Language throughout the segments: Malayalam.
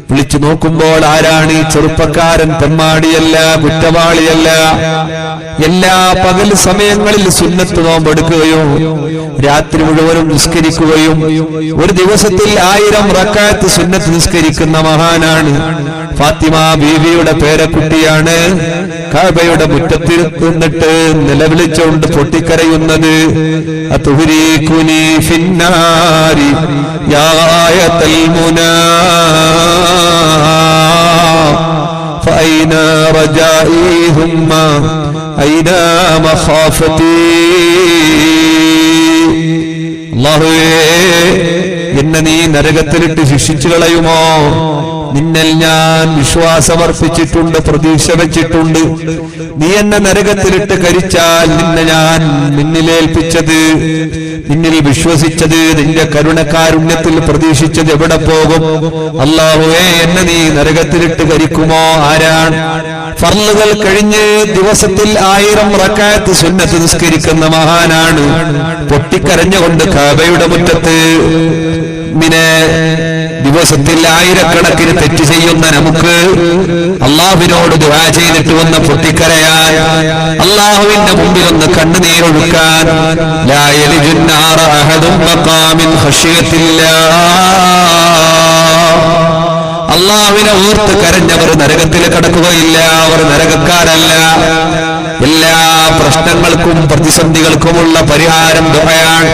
വിളിച്ചു നോക്കുമ്പോൾ ആരാണ് ഈ ചെറുപ്പക്കാരൻ? തെമ്മാടിയല്ല, കുറ്റവാളിയല്ല. എല്ലാ പകൽ സമയങ്ങളിൽ സുന്നത്ത് നോമ്പെടുക്കുകയും രാത്രി മുഴുവനും നിസ്കരിക്കുകയും ഒരു ദിവസത്തിൽ 1000 റക്അത്ത് സുന്നത്ത് നിസ്കരിക്കുന്ന മഹാനാണ്. ഫാത്തിമ ബീവിയുടെ പേരക്കുട്ടിയാണ്. കഅബയുടെ മുറ്റത്തിൽ നിന്നിട്ട് നിലവിളിച്ചുകൊണ്ട് പൊട്ടിക്കരയുന്നത് അതുഹരീകുനി ഫിന്നാരി യാ ആയത്തൽ മുനാ ഫൈന റജാഇ ഹുമ്മ ഐന മഖാഫതി. അല്ലാഹുവേ, എന്നെ നീ നരകത്തിലിട്ട് ശിക്ഷിച്ചു കളയുമോ? നിന്നിൽ ഞാൻ വിശ്വാസമർപ്പിച്ചിട്ടുണ്ട്, പ്രതീക്ഷ വെച്ചിട്ടുണ്ട്. നീ എന്നെ നരകത്തിലിട്ട് കരിച്ചാൽ നിന്നിലേൽപ്പിച്ചത്, നിന്നിൽ വിശ്വസിച്ചത്, നിന്റെ കരുണക്കാരുണ്യത്തിൽ പ്രതീക്ഷിച്ചത് എവിടെ പോകും? അല്ലാഹുവേ, എന്നെ നീ നരകത്തിലിട്ട് കരിക്കുമോ? ആരാണ്? ഫർളുകൾ കഴിഞ്ഞ് ദിവസത്തിൽ 1000 റക്അത്ത് സുന്നത്ത് നിസ്കരിക്കുന്ന മഹാനാണ്. പൊട്ടിക്കരഞ്ഞുകൊണ്ട് കഅബയുടെ മുറ്റത്ത് ദിവസത്തിൽ 1000കണക്കിന് തെറ്റ് ചെയ്യുന്ന നമുക്ക് അള്ളാഹുവിനോട് ദുആ ചെയ്തിട്ട് വന്ന് പൊട്ടിക്കരയാൻ, അള്ളാഹുവിന്റെ മുമ്പിൽ ഒന്ന് കണ്ണുനീരൊഴുക്കാൻ. ലാ യലിജുൻ നാറ അഹദും മഖാമിൻ ഖശിയത്തില്ലാഹ്. അള്ളാഹുവിനെ ഓർത്ത് കരഞ്ഞവർ നരകത്തിൽ കടക്കുകയില്ല, അവർ നരകക്കാരല്ല. എല്ലാ പ്രശ്നങ്ങൾക്കും പ്രതിസന്ധികൾക്കുമുള്ള പരിഹാരം ദുആയാണ്.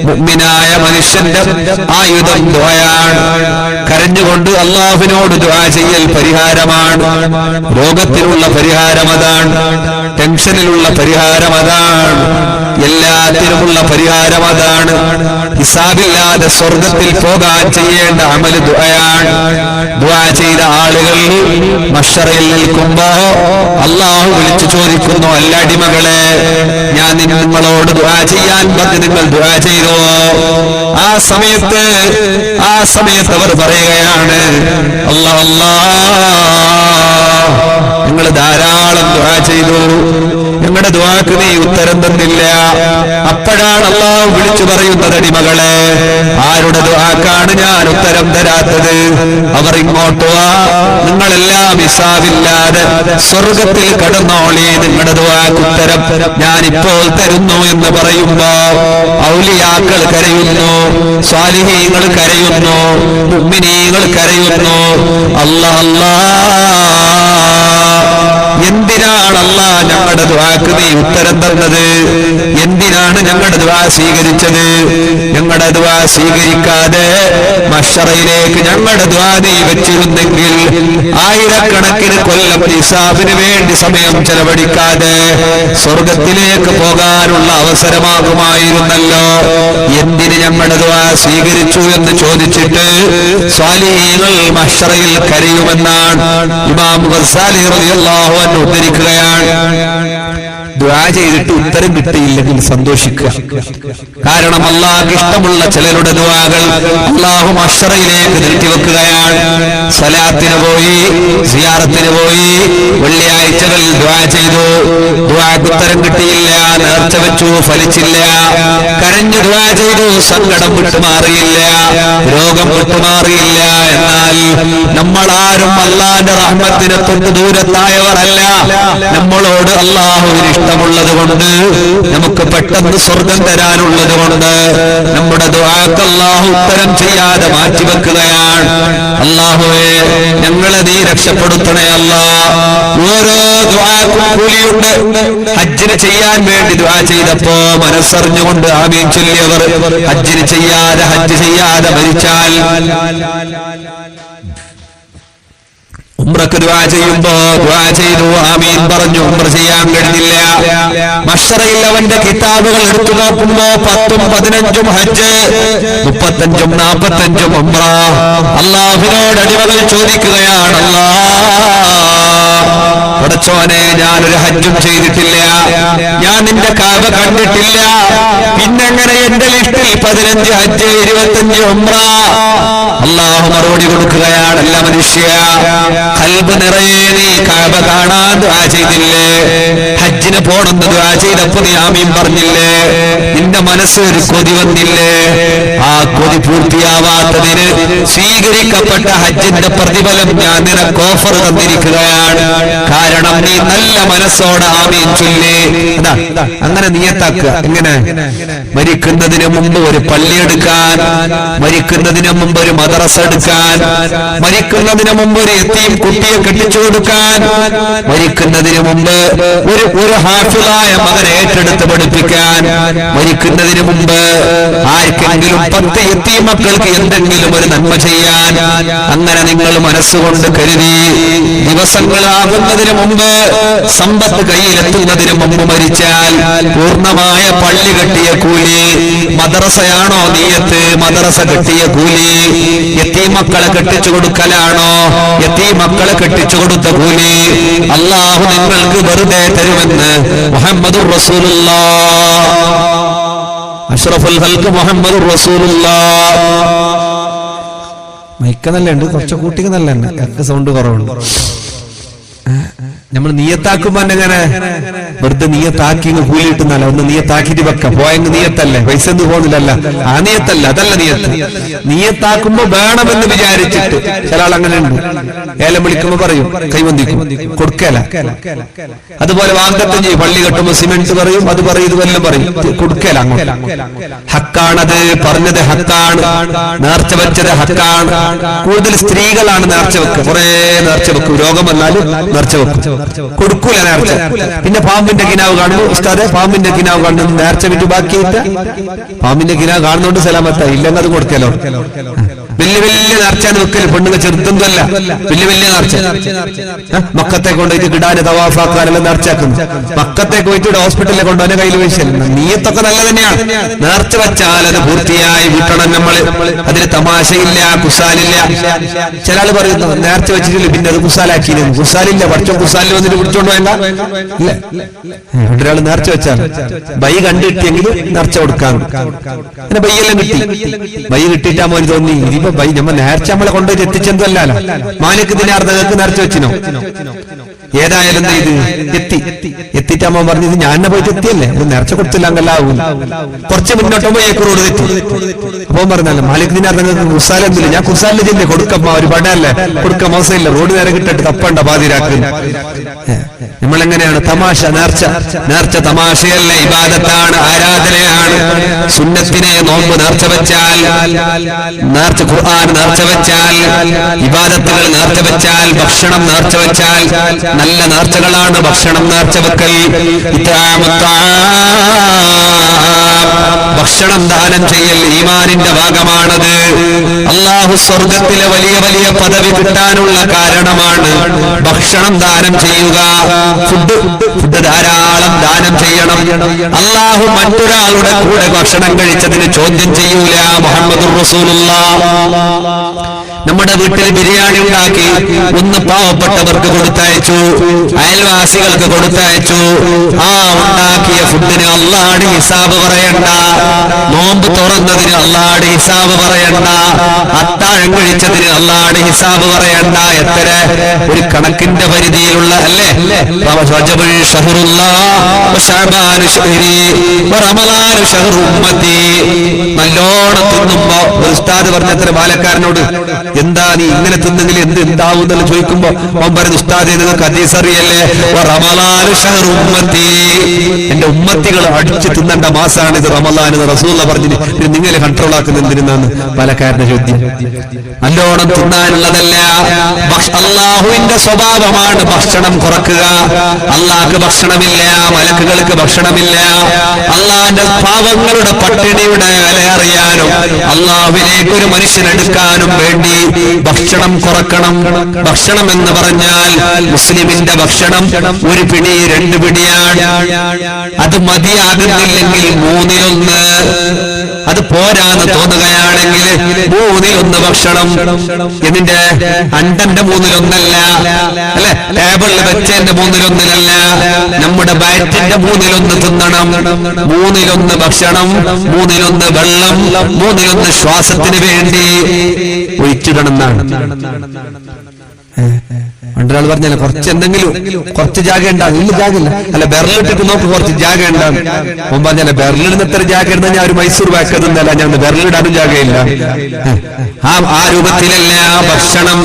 മുഅ്മിനായ മനുഷ്യന്റെ ആയുധം ദുആയാണ്. കരഞ്ഞുകൊണ്ട് അല്ലാഹുവിനോട് ദുആ ചെയ്യൽ പരിഹാരമാണ്. രോഗത്തിനുള്ള പരിഹാരം അതാണ്, ടെൻഷനിലുള്ള പരിഹാരം അതാണ്, എല്ലാത്തിനുമുള്ള പരിഹാരം അതാണ്. ഹിസാബില്ലാതെ സ്വർഗത്തിൽ പോകാൻ ചെയ്യേണ്ട അമൽ ദുആയാണ്. ദുആ ചെയ്ത ആളുകൾ മഹ്ശറയിൽ നിൽക്കുമ്പോ അല്ലാഹു വിളിച്ചു ചോദിക്കുന്നു, അല്ല അടിമകളെ, ഞാൻ നിങ്ങളോട് ദുആ ചെയ്യാൻ പറഞ്ഞ് നിങ്ങൾ ദുആ ചെയ്തോ? ആ സമയത്ത് അവർ പറയുകയാണ്, നിങ്ങൾ ധാരാളം ദുആ ചെയ്തു, ഞങ്ങളുടെ ദുആക്ക് നീ ഉത്തരം തന്നില്ല. അപ്പോഴാണ് അല്ലാഹു വിളിച്ചു പറയുന്നത്, അടിമകളെ, ആരുടെ ദുആക്കാണ് ഞാൻ ഉത്തരം തരാത്തത്? അവർ ഇങ്ങോട്ട് വാ, നിങ്ങളെല്ലാം ഹിസാബില്ലാതെ സ്വർഗത്തിൽ കടന്നോളി, നിങ്ങളുടെ ദുആക്ക് ഉത്തരം ഞാനിപ്പോൾ തരുന്നു എന്ന് പറയുമ്പോ ഔലിയാക്കൾ കരയുന്നു, സ്വാലിഹീങ്ങൾ കരയുന്നു, മുഅ്മിനീങ്ങൾ കരയുന്നു. എന്തിനാണ് അല്ലാഹ് ഞങ്ങളുടെ ദുആക്ക് നീ ഉത്തരം തന്നത്? എന്തിനാണ് ഞങ്ങളുടെ ദുആ സ്വീകരിച്ചത്? ഞങ്ങളുടെ ദുആ സ്വീകരിക്കാതെ മഹ്ശറയിലേക്ക് ഞങ്ങളുടെ ദുആ നീ വെച്ചിരുന്നെങ്കിൽ 1000കണക്കിന് കൊല്ലം ഹിസാബിന് വേണ്ടി സമയം ചെലവഴിക്കാതെ സ്വർഗത്തിലേക്ക് പോകാനുള്ള അവസരമാകുമായിരുന്നല്ലോ. എന്തിന് ഞങ്ങളുടെ ദുആ സ്വീകരിച്ചു എന്ന് ചോദിച്ചിട്ട് സ്വാലിഹീങ്ങൾ മഹ്ശറയിൽ കരയുമെന്നാണ് ഇമാം ഗസാലി റളിയല്ലാഹു അൻഹു ഉദ്ധരിക്കുകയാണ്. ദുആ ചെയ്തിട്ട് ഉത്തരം കിട്ടിയില്ലെങ്കിൽ സന്തോഷിക്കുക. കാരണം അല്ലാഹുവിന് ഇഷ്ടമുള്ള ചിലരുടെ ദുആകൾ അല്ലാഹു മഹ്ശറയിലേക്ക് നീട്ടിവെക്കുകയാണ്. സ്വലാത്തിന് പോയി, സിയാറത്തിന് പോയി, വെള്ളിയാഴ്ചകളിൽ ദുആ ചെയ്തു, ദുആക്ക് ഉത്തരം കിട്ടിയില്ല, നേർച്ച വെച്ചു, ഫലിച്ചില്ല. കരഞ്ഞു ദുആ ചെയ്തു, സങ്കടം വിട്ടുമാറിയില്ല, രോഗം വിട്ടുമാറിയില്ല. എന്നാൽ നമ്മളാരും അല്ലാഹുവിന്റെ റഹ്മത്തിനെ തൊട്ട് ദൂരത്തായവരല്ല. നമ്മളോട് അല്ലാഹുവിന് ഇഷ്ടമുള്ളത് കൊണ്ട്, നമുക്ക് പെട്ടെന്ന് സ്വർഗം തരാനുള്ളത് കൊണ്ട് നമ്മുടെ ദുആക്ക് അല്ലാഹു ഉത്തരം ചെയ്യാതെ മാറ്റിവെക്കുകയാണ്. അല്ലാഹുവേ, ഞങ്ങളെ നീ രക്ഷപ്പെടുത്തണേ അല്ലാഹ്. ഓരോ ദുആക്കും കൂലിയുണ്ട്. ഹജ്ജിന് ചെയ്യാൻ വേണ്ടി ദുആ ചെയ്തപ്പോ മനസ്സറിഞ്ഞുകൊണ്ട് ആമീൻ ചൊല്ലിയവർ ഹജ്ജ് ചെയ്യാതെ മരിച്ചാൽ, ഉംറക്ക് ദുആ ചെയ്യുമ്പോ ദുആ ചെയ്തു, ആമീൻ പറഞ്ഞു, ഉംറ ചെയ്യാൻ കഴിഞ്ഞില്ല. മഹ്ശറയിൽ അവന്റെ കിതാബുകൾ എടുത്തു നോക്കുമ്പോ 10ഉം 15ഉം ഹജ്ജ്, 35ഉം 45ഉം ഉംറ. അല്ലാഹുവിനോട് അടിമകൾ ചോദിക്കുകയാണ്, പടച്ചോനെ, ഞാനൊരു ഹജ്ജും ചെയ്തിട്ടില്ല, ഞാൻ നിന്റെ കഅബ കണ്ടിട്ടില്ല, പിന്നെങ്ങനെ എന്റെ ലിസ്റ്റിൽ 15 ഹജ്ജ്, 25 ഉംറ? അല്ലാഹു മറുപടി കൊടുക്കുകയാണ്, അല്ല മനുഷ്യ, ഖൽബ് നിറയെ നീ കഅബ കാണാൻ ദുആ ചെയ്തില്ലേ? ഹജ്ജിന് പോണെന്ന് ദുആ ചെയ്തപ്പോൾ നീ ആമീൻ പറഞ്ഞില്ലേ? നിന്റെ മനസ്സിൽ ഒരു കൊതി വന്നില്ലേ? ആ കൊതി പൂർത്തിയാവാത്തതിന് സ്വീകരിക്കപ്പെട്ട ഹജ്ജിന്റെ പ്രതിഫലം ഞാൻ നിനക്ക് ഓഫർ തന്നിരിക്കുകയാണ്. കാരണം നീ നല്ല മനസ്സോടെ ആമീൻ ചൊല്ലി. അങ്ങനെ നിയത്താക്കുക. എങ്ങനെ? മരിക്കുന്നതിന് മുമ്പ് ഒരു പള്ളി എടുക്കാൻ, മരിക്കുന്നതിന് മുമ്പ് ഒരു മദ്രസ എടുക്കാൻ, മരിക്കുന്നതിന് മുമ്പ് ഒരു യതീം കുട്ടിയെ കെട്ടിച്ചു കൊടുക്കാൻ, മരിക്കുന്നതിന് മുമ്പ് ഒരു ഹാഫിളായ മകനെ ഏറ്റെടുത്ത് പഠിപ്പിക്കാൻ, മരിക്കുന്നതിന് മുമ്പ് ആർക്കെങ്കിലും 10 യതീം മക്കൾക്ക് എന്തെങ്കിലും ഒരു നന്മ ചെയ്യാൻ. അങ്ങനെ നിങ്ങൾ മനസ്സുകൊണ്ട് കരുതി. ദിവസങ്ങളാകുന്നതിന് മുമ്പ്, സമ്പത്ത് കയ്യിലെത്തുന്നതിന് മുമ്പ് മരിച്ചാൽ പൂർണ്ണമായ പള്ളി കെട്ടിയ കൂലി. മദ്രസയാണോ നീയത്ത്? മദ്രസ കെട്ടിയ കൂലി. യതീം മക്കളെ കെട്ടിച്ചു കൊടുക്കലാണോ? യതീം മക്കളെ കെട്ടിച്ചു കൊടുത്ത കൂലി അല്ലാഹു നിങ്ങൾക്ക് വെറുതെ തരുമെന്ന് മുഹമ്മദുർ റസൂലുള്ളാഹ്, അഷ്റഫുൽ ഖൽഖ് മുഹമ്മദുർ റസൂലുള്ളാഹ്. മൈക്ക നല്ല ഉണ്ട്, കുറച്ച് കൂട്ടിക്ക് നല്ല ഉണ്ട്, സൗണ്ട് കുറവുണ്ട്. നമ്മൾ നീയത്താക്കുമ്പോ എങ്ങനെ വെറുതെ നീയത്താക്കി കൂലി കിട്ടുന്നല്ല, ഒന്ന് നീയത്താക്കിട്ട് വെക്ക പോയെങ്കിൽ നീയത്തല്ലേ, പൈസ ഒന്നും പോകുന്നില്ലല്ല, ആ നീയത്തല്ല, അതല്ല നീയത്ത്. നീയത്താക്കുമ്പോ വേണമെന്ന് വിചാരിച്ചിട്ട് ചില ആൾ അങ്ങനെ ഉണ്ട്. ഏലം വിളിക്കുമ്പോ പറയും കൈവന്തിക്കും, കൊടുക്കല. അതുപോലെ വാഗ്ദത്തം ചെയ്യും, പള്ളി കെട്ടുമ്പോ സിമെന്റ് പറയും, അത് പറയും, ഇത് വല്ലതും പറയും, കൊടുക്കല. അങ്ങോട്ട് ഹക്കാണത്, പറഞ്ഞത് ഹക്കാണ്, നേർച്ച വെച്ചത് ഹക്കാണ്. കൂടുതൽ സ്ത്രീകളാണ് നേർച്ച വെക്കുക, കുറെ നേർച്ച വെക്കും, രോഗം വന്നാലും നേർച്ച വെക്കും, കൊടുക്കൂല നേർച്ച. പിന്നെ പാമ്പിന്റെ കിനാവ് കാണുന്നു, ഉസ്താദെ പാമ്പിന്റെ കിനാവ് കാണുന്നു, നേർച്ച വിട്ട് ബാക്കിയിട്ട് പാമ്പിന്റെ കിനാവ് കാണുന്നോണ്ട് സലാമത്ത, ഇല്ലെങ്കിൽ അത് കൊടുക്കലോ. വലിയ വലിയ നേർച്ചയാണ് വെക്കല്, പെണ്ണുങ്ങൾ ചെറുതൊന്നുമല്ല, വലിയ വലിയ നേർച്ച. മക്കത്തെ കൊണ്ടുപോയിട്ട് കിടാന് തവാഫാക്കാനെല്ലാം നേർച്ചയാക്കുന്നു. മക്കത്തേക്ക് പോയിട്ട് ഹോസ്പിറ്റലിൽ കൊണ്ടുപോകാൻ കയ്യിൽ വീശൽ. നീയത്തൊക്കെ നല്ല തന്നെയാണ്, നേർച്ച വെച്ചാൽ അത് പൂർത്തിയായി വീട്ടണം നമ്മൾ. അതിന് തമാശയില്ല, കുസാലില്ല. ചില ആള് പറയുന്നു നേർച്ച വെച്ചിട്ടില്ല, പിന്നെ അത് കുസാലാക്കിയിരുന്നു. കുസാലില്ല, പഠിച്ചോ കുസാലിൽ വന്നിട്ട് പിടിച്ചോണ്ട് വേണ്ട. ഇല്ല, ഒരാൾ നേർച്ച വെച്ചാൽ ബൈ കണ്ടിട്ടെങ്കിൽ നേർച്ച കൊടുക്കാൻ. അങ്ങനെ ബൈയെല്ലാം കിട്ടി, ബൈ കിട്ടിയിട്ടാ മോന് തോന്നി ഇതിപ്പോ ബൈ നമ്മ നേർച്ച നമ്മളെ കൊണ്ടുപോയി എത്തിച്ചെന്തല്ലോ. മാലിക് ദിനാർ നിങ്ങൾക്ക് നേർച്ച വെച്ചിനോ? ഏതായാലും ഇത് എത്തിയിട്ട് അമ്മ പറഞ്ഞു, ഇത് ഞാൻ പോയിട്ട് എത്തിയല്ലേ, ഇത് നേർച്ച കൊടുത്തില്ല അങ്ങല്ലാവും. കുറച്ച് മുന്നോട്ടുമ്പോ ഏക്കറോട് തെറ്റി. അപ്പൊ പറഞ്ഞല്ലോ മാലിക് ദിനാർ നിങ്ങൾക്ക് കുസാലെന്നില്ല, ഞാൻ കുസാലിന് ചെല്ലേ കൊടുക്കമ്മ, ഒരു പടയല്ലേ കൊടുക്ക, മോശമില്ല, റോഡ് നേരെ കിട്ടിട്ട് തപ്പണ്ട പാതിരാക്കുന്നു. നമ്മളെങ്ങനെയാണ്? തമാശ. നേർച്ച തമാശയല്ല, ഇബാദത്താണ്, ആരാധനയാണ്. സുന്നത്തിനെ നോമ്പ് നേർച്ച വെച്ചാൽ, നേർച്ച ഖുർആൻ നേർച്ച വെച്ചാൽ, ഇബാദത്തുകൾ നേർച്ച വെച്ചാൽ, ഭക്ഷണം നേർച്ച വെച്ചാൽ നല്ല നേർച്ചകളാണ് ഭക്ഷണം നേർച്ച വെക്കൽ. ഭക്ഷണം ദാനം ചെയ്യൽ ഈമാനിന്റെ ഭാഗമാണത്. അല്ലാഹു സ്വർഗത്തിലെ വലിയ വലിയ പദവി കിട്ടാനുള്ള കാരണമാണ് ഭക്ഷണം ദാനം ചെയ്യുക. ഫുഡ് ധാരാളം ദാനം ചെയ്യണം. അല്ലാഹു മറ്റൊരാളുടെ കൂടെ ഭക്ഷണം കഴിച്ചതിന് ചോദ്യം ചെയ്യൂല. മുഹമ്മദുർ റസൂലുള്ളാഹ്. നമ്മുടെ വീട്ടിൽ ബിരിയാണി ഉണ്ടാക്കി, ഒന്ന് പാവപ്പെട്ടവർക്ക് കൊടുത്തയച്ചു, അയൽവാസികൾക്ക് കൊടുത്തയച്ചു. ആ ഉണ്ടാക്കിയ ഫുഡിന് അല്ലാഹുവിന്റെ ഹിസാബ് പറയണ്ട. നോമ്പ് തുറന്നതിന് അല്ലാഹുവിന്റെ ഹിസാബ് പറയണ്ട. അത്താഴം കഴിച്ചതിന് അല്ലാഹുവിന്റെ ഹിസാബ് പറയണ്ട. എത്ര ഒരു കണക്കിന്റെ പരിധിയിലുള്ള അല്ലേ? നല്ലോണം തിന്നുമ്പോ ഉസ്താദ് പറഞ്ഞത്ര ബാലക്കാരനോട്, എന്താ നീ ഇങ്ങനെ തിന്നെങ്കിൽ എന്താവും എന്നല്ല ചോദിക്കുമ്പോ അവൻ പറയുന്നു, ഉസ്താദ് നിങ്ങൾക്ക് ഹദീസ് അറിയല്ലേ, റമളാനു ശഹ്റു ഉമ്മത്തി, എന്റെ ഉമ്മത്തികൾ അടിച്ചു തിന്നേണ്ട മാസമാണ് ഇത് റമളാൻ എന്ന് റസൂലുള്ളാഹി പറഞ്ഞു. പിന്നെ നിങ്ങളെ കൺട്രോൾ ആക്കുന്ന എന്തിനാണ് ബാലക്കാരന്റെ ചോദ്യം? നല്ലോണം തിന്നാനുള്ളതല്ല, അല്ലാഹുവിന്റെ സ്വഭാവമാണ് ഭക്ഷണം കുറക്കുക. അല്ലാഹ്ക്ക് ഭക്ഷണമില്ല, മലക്കുകൾക്ക് ഭക്ഷണമില്ല. അല്ലാഹുവിന്റെ പാവങ്ങളുടെ പട്ടിണിയുടെ വില അറിയാനും അല്ലാഹുവിലേക്ക് ഒരു മനുഷ്യനെടുക്കാനും വേണ്ടി ഭക്ഷണം കുറക്കണം. ഭക്ഷണം എന്ന് പറഞ്ഞാൽ മുസ്ലിമിന്റെ ഭക്ഷണം ഒരു പിടി 2 പിടിയാണ്. അത് മതിയാകുന്നില്ലെങ്കിൽ 1/3, അത് പോരാന്ന് തോന്നുകയാണെങ്കിൽ 1/3 ഭക്ഷണം, ഇതിന്റെ അണ്ടന്റെ 1/3 അല്ലെ, ടേബിളിൽ വെച്ചതിന്റെ 1/3 നമ്മുടെ വയറ്റിന്റെ 1/3 തിന്നണം. 1/3 ഭക്ഷണം, 1/3 വെള്ളം, 1/3 ശ്വാസത്തിന് വേണ്ടി ഒഴിച്ചിടണമെന്നാണ്. പണ്ടൊരാൾ പറഞ്ഞാൽ കുറച്ച് എന്തെങ്കിലും കുറച്ച് ജാഗ ഉണ്ടാകും. ഇല്ല ജാഗില്ല, അല്ല ബെർലിട്ടിട്ട് നോക്ക് കുറച്ച് ജാഗ ഉണ്ടാകും. മുമ്പ് പറഞ്ഞാൽ ബെർലിടുന്ന ഇത്ര ജാഗ ഇടുന്ന ഞാൻ ഒരു മൈസൂർ വാക്കതൊന്നല്ല, ഞാൻ ബെർലിടാനും ജാഗയില്ല. ആ രൂപത്തിലല്ല ഭക്ഷണം.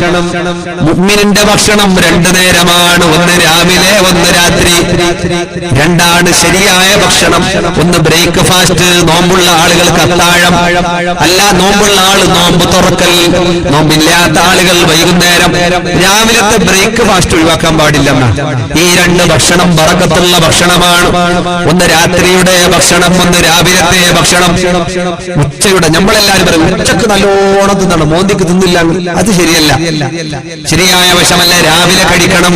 മുഅ്മിനിന്റെ ഭക്ഷണം 2 നേരമാണ്, ഒന്ന് രാവിലെ ഒന്ന് രാത്രി. 2 ശരിയായ ഭക്ഷണം. ഒന്ന് ബ്രേക്ക്ഫാസ്റ്റ്, നോമ്പുള്ള ആളുകൾക്ക് അത്താഴം, അല്ല നോമ്പുള്ള ആള് നോമ്പ് തുറക്കൽ, നോമ്പില്ലാത്ത ആളുകൾ വൈകുന്നേരം. രാവിലത്തെ ബ്രേക്ക്ഫാസ്റ്റ് ഒഴിവാക്കാൻ പാടില്ലെന്നാണ്. ഈ 2 ഭക്ഷണം ബറക്കത്തുള്ള ഭക്ഷണമാണ്. ഒന്ന് രാത്രിയുടെ ഭക്ഷണം, ഒന്ന് രാവിലത്തെ ഭക്ഷണം. ഉച്ചയുടെ നമ്മളെല്ലാവരും പറയും ഉച്ചക്ക് നല്ലോണം തിന്നണം, മോന്തിക്ക് തിന്നില്ല, അത് ശരിയല്ല. ശരിയായ വശമല്ല. രാവിലെ കഴിക്കണം.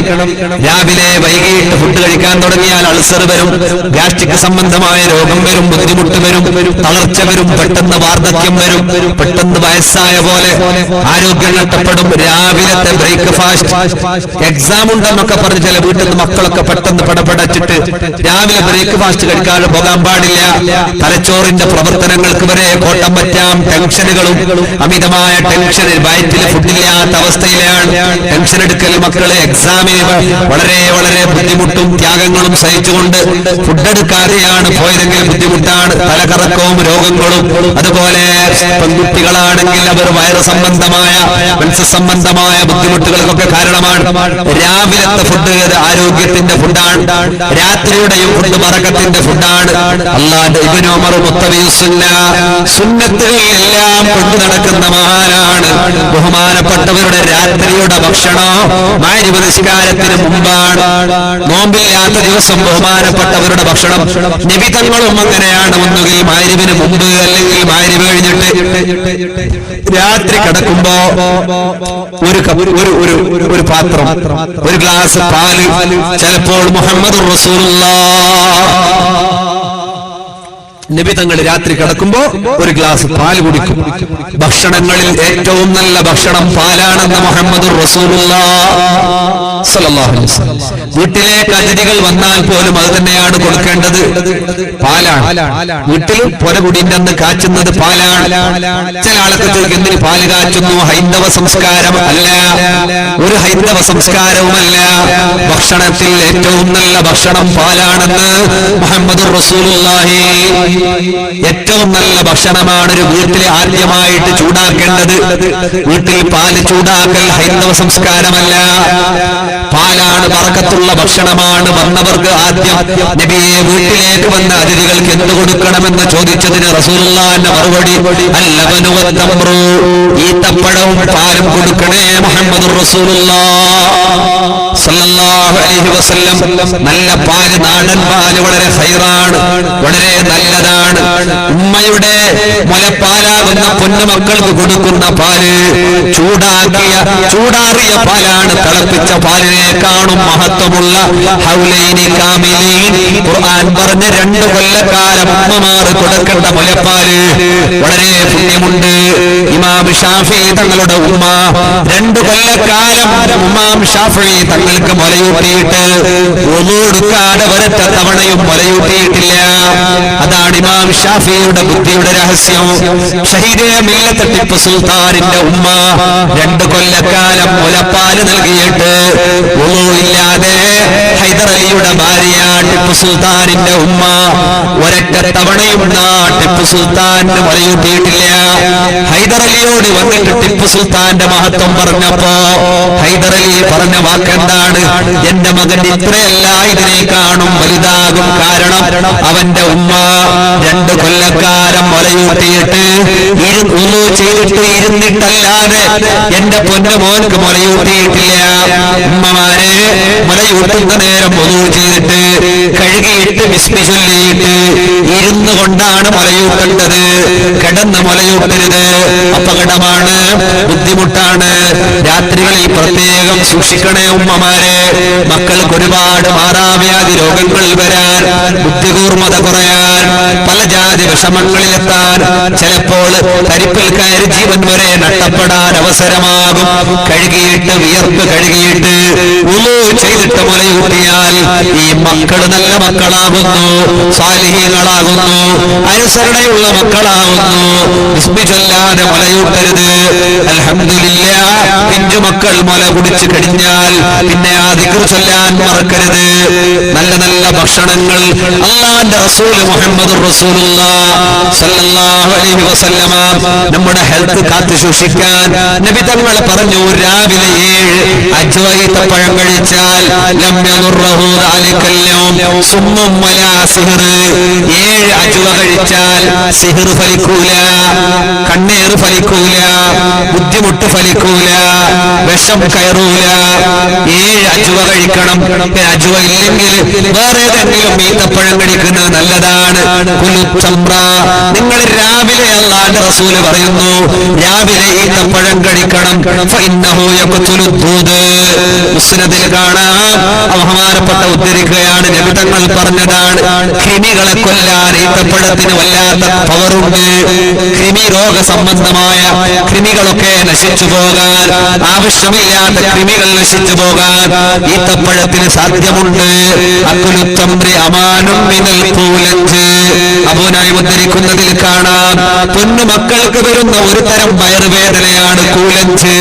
രാവിലെ വൈകിട്ട് ഫുഡ് കഴിക്കാൻ തുടങ്ങിയാൽ അൾസർ വരും, ഗ്യാസ്ട്രിക് സംബന്ധമായ രോഗം വരും, ബുദ്ധിമുട്ട് വരും, തളർച്ച വരും, പെട്ടെന്ന് വാർദ്ധക്യം വരും, പെട്ടെന്ന് വയസ്സായ പോലെ ആരോഗ്യം നഷ്ടപ്പെടും. രാവിലത്തെ ബ്രേക്ക്ഫാസ്റ്റ്, എക്സാം ഉണ്ടെന്നൊക്കെ പറഞ്ഞ് ചില വീട്ടിൽ നിന്ന് മക്കളൊക്കെ പെട്ടെന്ന് പടപടച്ചിട്ട് രാവിലെ ബ്രേക്ക്ഫാസ്റ്റ് കഴിക്കാതെ പോകാൻ പാടില്ല. തലച്ചോറിന്റെ പ്രവർത്തനങ്ങൾക്ക് വരെ കോട്ടം പറ്റാം. ടെൻഷനുകളും അമിതമായ ടെൻഷനിൽ വയറ്റിൽ ഫുഡില്ലാത്ത അവസ്ഥയിലാണ്. ടെൻഷൻ എടുക്കൽ മക്കള് എക്സാമിന് വളരെ വളരെ ബുദ്ധിമുട്ടും ത്യാഗങ്ങളും സഹിച്ചുകൊണ്ട് ഫുഡ് എടുക്കാതെയാണ് പോയതെങ്കിൽ ബുദ്ധിമുട്ടാണ്. തലകറക്കവും രോഗങ്ങളും. അതുപോലെ പെൺകുട്ടികളാണെങ്കിൽ അവർ വയറ് സംബന്ധമായ മെൻസസ് സംബന്ധമായ ബുദ്ധിമുട്ടുകൾക്കൊക്കെ കാരണമാണ്. രാവിലത്തെ ഫുഡ് ആരോഗ്യത്തിന്റെ ഫുഡാണ്. രാത്രിയുടെയും ഫുഡ് ബറക്കത്തിന്റെ ഫുഡാണ്. അല്ലാഹുവിന്റെ ഇബ്നു ഉമർ മുത്തബിയുസുന്ന, സുന്നത്തുകളെല്ലാം കൊണ്ടു നടക്കുന്ന മഹാനാണ്. ബഹുമാനപ്പെട്ടവരുടെ രാത്രിയുടെ ഭക്ഷണം മഗ്‌രിബ് നിസ്കാരത്തിന് മുമ്പാണ്. നോമ്പില്ലാത്ത ദിവസം ബഹുമാനപ്പെട്ടവരുടെ ഭക്ഷണം നബി തങ്ങളും അങ്ങനെയാണ്. ഒന്നുകിൽ മഗ്‌രിബിന് മുമ്പ് അല്ലെങ്കിൽ മഗ്‌രിബ് കഴിഞ്ഞിട്ട്. രാത്രി കിടക്കുമ്പോ ഒരു പാത്രം, ഒരു ഗ്ലാസ് പാല്, ചിലപ്പോൾ മുഹമ്മദുർ റസൂലുള്ളാഹ് നബി തങ്ങൾ രാത്രി കിടക്കുമ്പോ ഒരു ഗ്ലാസ് പാല് കുടിക്കും. ഭക്ഷണങ്ങളിൽ ഏറ്റവും നല്ല ഭക്ഷണം പാലാണെന്ന് മുഹമ്മദുർ റസൂലുള്ളാഹ് സ്വല്ലല്ലാഹു അലൈഹി വസല്ലം. വീട്ടിലേക്ക് അതിഥികൾ വന്നാൽ പോലും അത് തന്നെയാണ് കൊടുക്കേണ്ടത്, പാലാണ്. വീട്ടിൽ പൊരകുടിന്റെ അന്ന് കാച്ചുന്നത് പാലാണ്. ചില ആൾക്കാർക്ക് എന്തിന് പാല് കാച്ചുന്നു? ഹൈന്ദവ സംസ്കാരം അല്ല, ഒരു ഹൈന്ദവ സംസ്കാരവുമല്ല. ഭക്ഷണത്തിൽ ഏറ്റവും നല്ല ഭക്ഷണം പാലാണെന്ന് മുഹമ്മദുർ റസൂലുള്ളാഹി. ഏറ്റവും നല്ല ഭക്ഷണമാണ് ഒരു വീട്ടിൽ ആദ്യമായിട്ട് ചൂടാക്കേണ്ടത്. വീട്ടിൽ പാല് ചൂടാക്കൽ ഹൈന്ദവ സംസ്കാരമല്ല, പാലാണ് ബറക്കത്തുള്ള ഭക്ഷണമാണ്. വന്നവർക്ക് ആദ്യം നബിയെ വീട്ടിലേക്ക് വന്ന അതിഥികൾക്ക് എന്ത് കൊടുക്കണമെന്ന് ചോദിച്ചതിന് റസൂലുള്ളാഹിന്റെ മറുപടി അല്ലബനു വത്തംറു, ഈത്തപ്പഴവും പാലും കൊടുക്കണേ മുഹമ്മദുർ റസൂലുള്ളാഹ് സല്ലല്ലാഹു അലൈഹി വസല്ലം. നല്ല പാല്, നാടൻ പാല് വളരെ ഖൈറാണ്, വളരെ നല്ലതാണ്. ഉമ്മയുടെ മുലപ്പാലാകുന്ന പൊന്നുമക്കൾക്ക് കൊടുക്കുന്ന പാല് ചൂടാറിയ പാലാണ്. തിളപ്പിച്ച പാലിനെ കാണും മഹത്വമുള്ള ഹൗലൈനി കാമിലീൻ. ഖുർആൻ പറഞ്ഞ 2 കൊല്ലക്കാലം ഉമ്മമാർ കൊടുക്കേണ്ട മുലപ്പാല് വളരെ പുണ്യമുണ്ട്. ഇമാം ഷാഫിഈ തങ്ങളുടെ ഉമ്മ 2 കൊല്ലക്കാലം ഇമാം ഷാഫിഈ തങ്ങൾക്ക് മുലയൂട്ടിയിട്ട് വുളു എടുക്കാതെ ഒരൊറ്റ തവണയും മുലയൂട്ടിയിട്ടില്ല. അതാണ് ഇമാം ഷാഫിഈയുടെ ബുദ്ധിയുടെ രഹസ്യം. ഷഹീദേ മില്ലത്ത് ടിപ്പു സുൽത്താനിന്റെ ഉമ്മ 2 കൊല്ലക്കാലം മുലപ്പാല് നൽകിയിട്ട് ഇല്ലാതെ ഹൈദർ അലിയുടെ ഭാര്യ ടിപ്പു സുൽത്താനിന്റെ ഉമ്മ ഒരൊറ്റ തവണയും ടിപ്പു സുൽത്താന്റെ മുലയൂട്ടിയിട്ടില്ല. ഹൈദർ അലിയോട് വന്നിട്ട് ടിപ്പു സുൽത്താന്റെ മഹത്വം പറഞ്ഞപ്പോ ഹൈദർ അലി പറഞ്ഞ വാക്കെന്താണ്? എന്റെ മകൻ ഇത്രയല്ല ഇതിനേക്കാളും വലുതാകും. കാരണം അവന്റെ ഉമ്മ 2 കൊല്ലക്കാലം മുലയൂട്ടിയിട്ട് വുളു ചെയ്തിട്ട് ഇരുന്നിട്ടല്ലാതെ എന്റെ പൊന്നു മോൻക്ക് മുലയൂട്ടിയിട്ടില്ല. ഉമ്മമാരെ മുലയൂട്ടുന്ന നേരം വുളു ചെയ്തിട്ട് കഴുകിയിട്ട് ബിസ്മി ചൊല്ലിയിട്ട് ഇരുന്നു കൊണ്ടാണ് മുലയൂട്ടേണ്ടത്. കിടന്ന് മുലയൂട്ടരുത്. അപകടമാണ്, ബുദ്ധിമുട്ടാണ്. രാത്രികളിൽ പ്രത്യേകം സൂക്ഷിക്കണേ ഉമ്മമാരെ. മക്കൾക്ക് ഒരുപാട് മാറാവ്യാധി രോഗങ്ങൾ വരാൻ, ബുദ്ധികൂർമ്മത കുറയാൻ, പല ജാതി വിഷമങ്ങളിലെത്താൻ, ചിലപ്പോൾ കരിപ്പിൽ കയറി ജീവൻ വരെ നഷ്ടപ്പെടാൻ അവസരമാകും. കഴുകിയിട്ട് വിയർപ്പ് കഴുകിയിട്ട് ഉളു ചെയ്തിട്ട് മുലയൂട്ടിയാൽ ഈ മക്കൾ നല്ല മക്കളാകുന്നു, സാലിഹീങ്ങളാകുന്നു, അനുസരണയുള്ള മക്കളാകുന്നു. ബിസ്മി ചൊല്ലാതെ മുലയൂട്ടരുത്. അൽഹംദുലില്ലാഹ്, പിഞ്ചു മക്കൾ മുല കുടിച്ചു കഴിഞ്ഞാൽ പിന്നെ ആ ദിക്ർ ചൊല്ലാൻ മറക്കരുത്. നല്ല നല്ല ഭക്ഷണങ്ങൾ അല്ലാഹുവിന്റെ റസൂൽ മുഹമ്മദുർ റസൂലുള്ളാഹ് സ്വല്ലല്ലാഹു അലൈഹി വസല്ലമ നമ്മുടെ ഹെൽത്ത് കാത്തു സൂക്ഷിക്കാൻ നബി തങ്ങൾ പറഞ്ഞു, രാവിലെ 7 അജ്വ ഈത്തപ്പഴം കഴിച്ചാൽ ലം യദുറഹു ദാലികൽ യൗം സുമ്മും വലാ സിഹ്ർ. 7 അജ്വ കഴിച്ചാൽ സിഹ്ർ ഫലിക്കൂല, കണ്ണേറ് ഫലിക്കൂല, ബുദ്ധിമുട്ട് ഫലിക്കൂല, വിഷം കയറൂല. 7 അജ്വ കഴിക്കണം. അജ്വ ഇല്ലെങ്കിൽ വേറെ ഏതെങ്കിലും ഈത്തപ്പഴം കഴിക്കുന്നത് നല്ലതാണ്. നിങ്ങൾ രാവിലെ അല്ലാഹുവിന്റെ റസൂൽ പറയുന്നു, രാവിലെ ഈത്തപ്പഴം കഴിക്കണം. ഫഇന്നഹു യഖ്തുലു ദൂദ്. മുസ്നദിൽ കാണാം, ബഹുമാനപ്പെട്ട ഉദ്ധരിക്കുകയാണ്, നബി തങ്ങൾ പറഞ്ഞതാണ്, കൃമികളെ കൊല്ലാൻ ഈത്തപ്പഴത്തിന് വല്ലാത്ത പവറുണ്ട്. കൃമി രോഗ സംബന്ധമായ കൃമികളൊക്കെ നശിച്ചു പോകാൻ, ആവശ്യമില്ലാത്ത കൃമികൾ നശിച്ചു പോകാൻ ഈത്തപ്പഴത്തിന് സാധ്യമുണ്ട്. അക്കുലു തംറി അമാനും മിനൽ ഖൂലഞ്ച്. അബൂനായി ഉദ്ധരിക്കുന്നതിൽ കാണാം, പൊന്നു മക്കൾക്ക് വരുന്ന ഒരു തരം വയറുവേദനയാണ് കൂലഞ്ച്.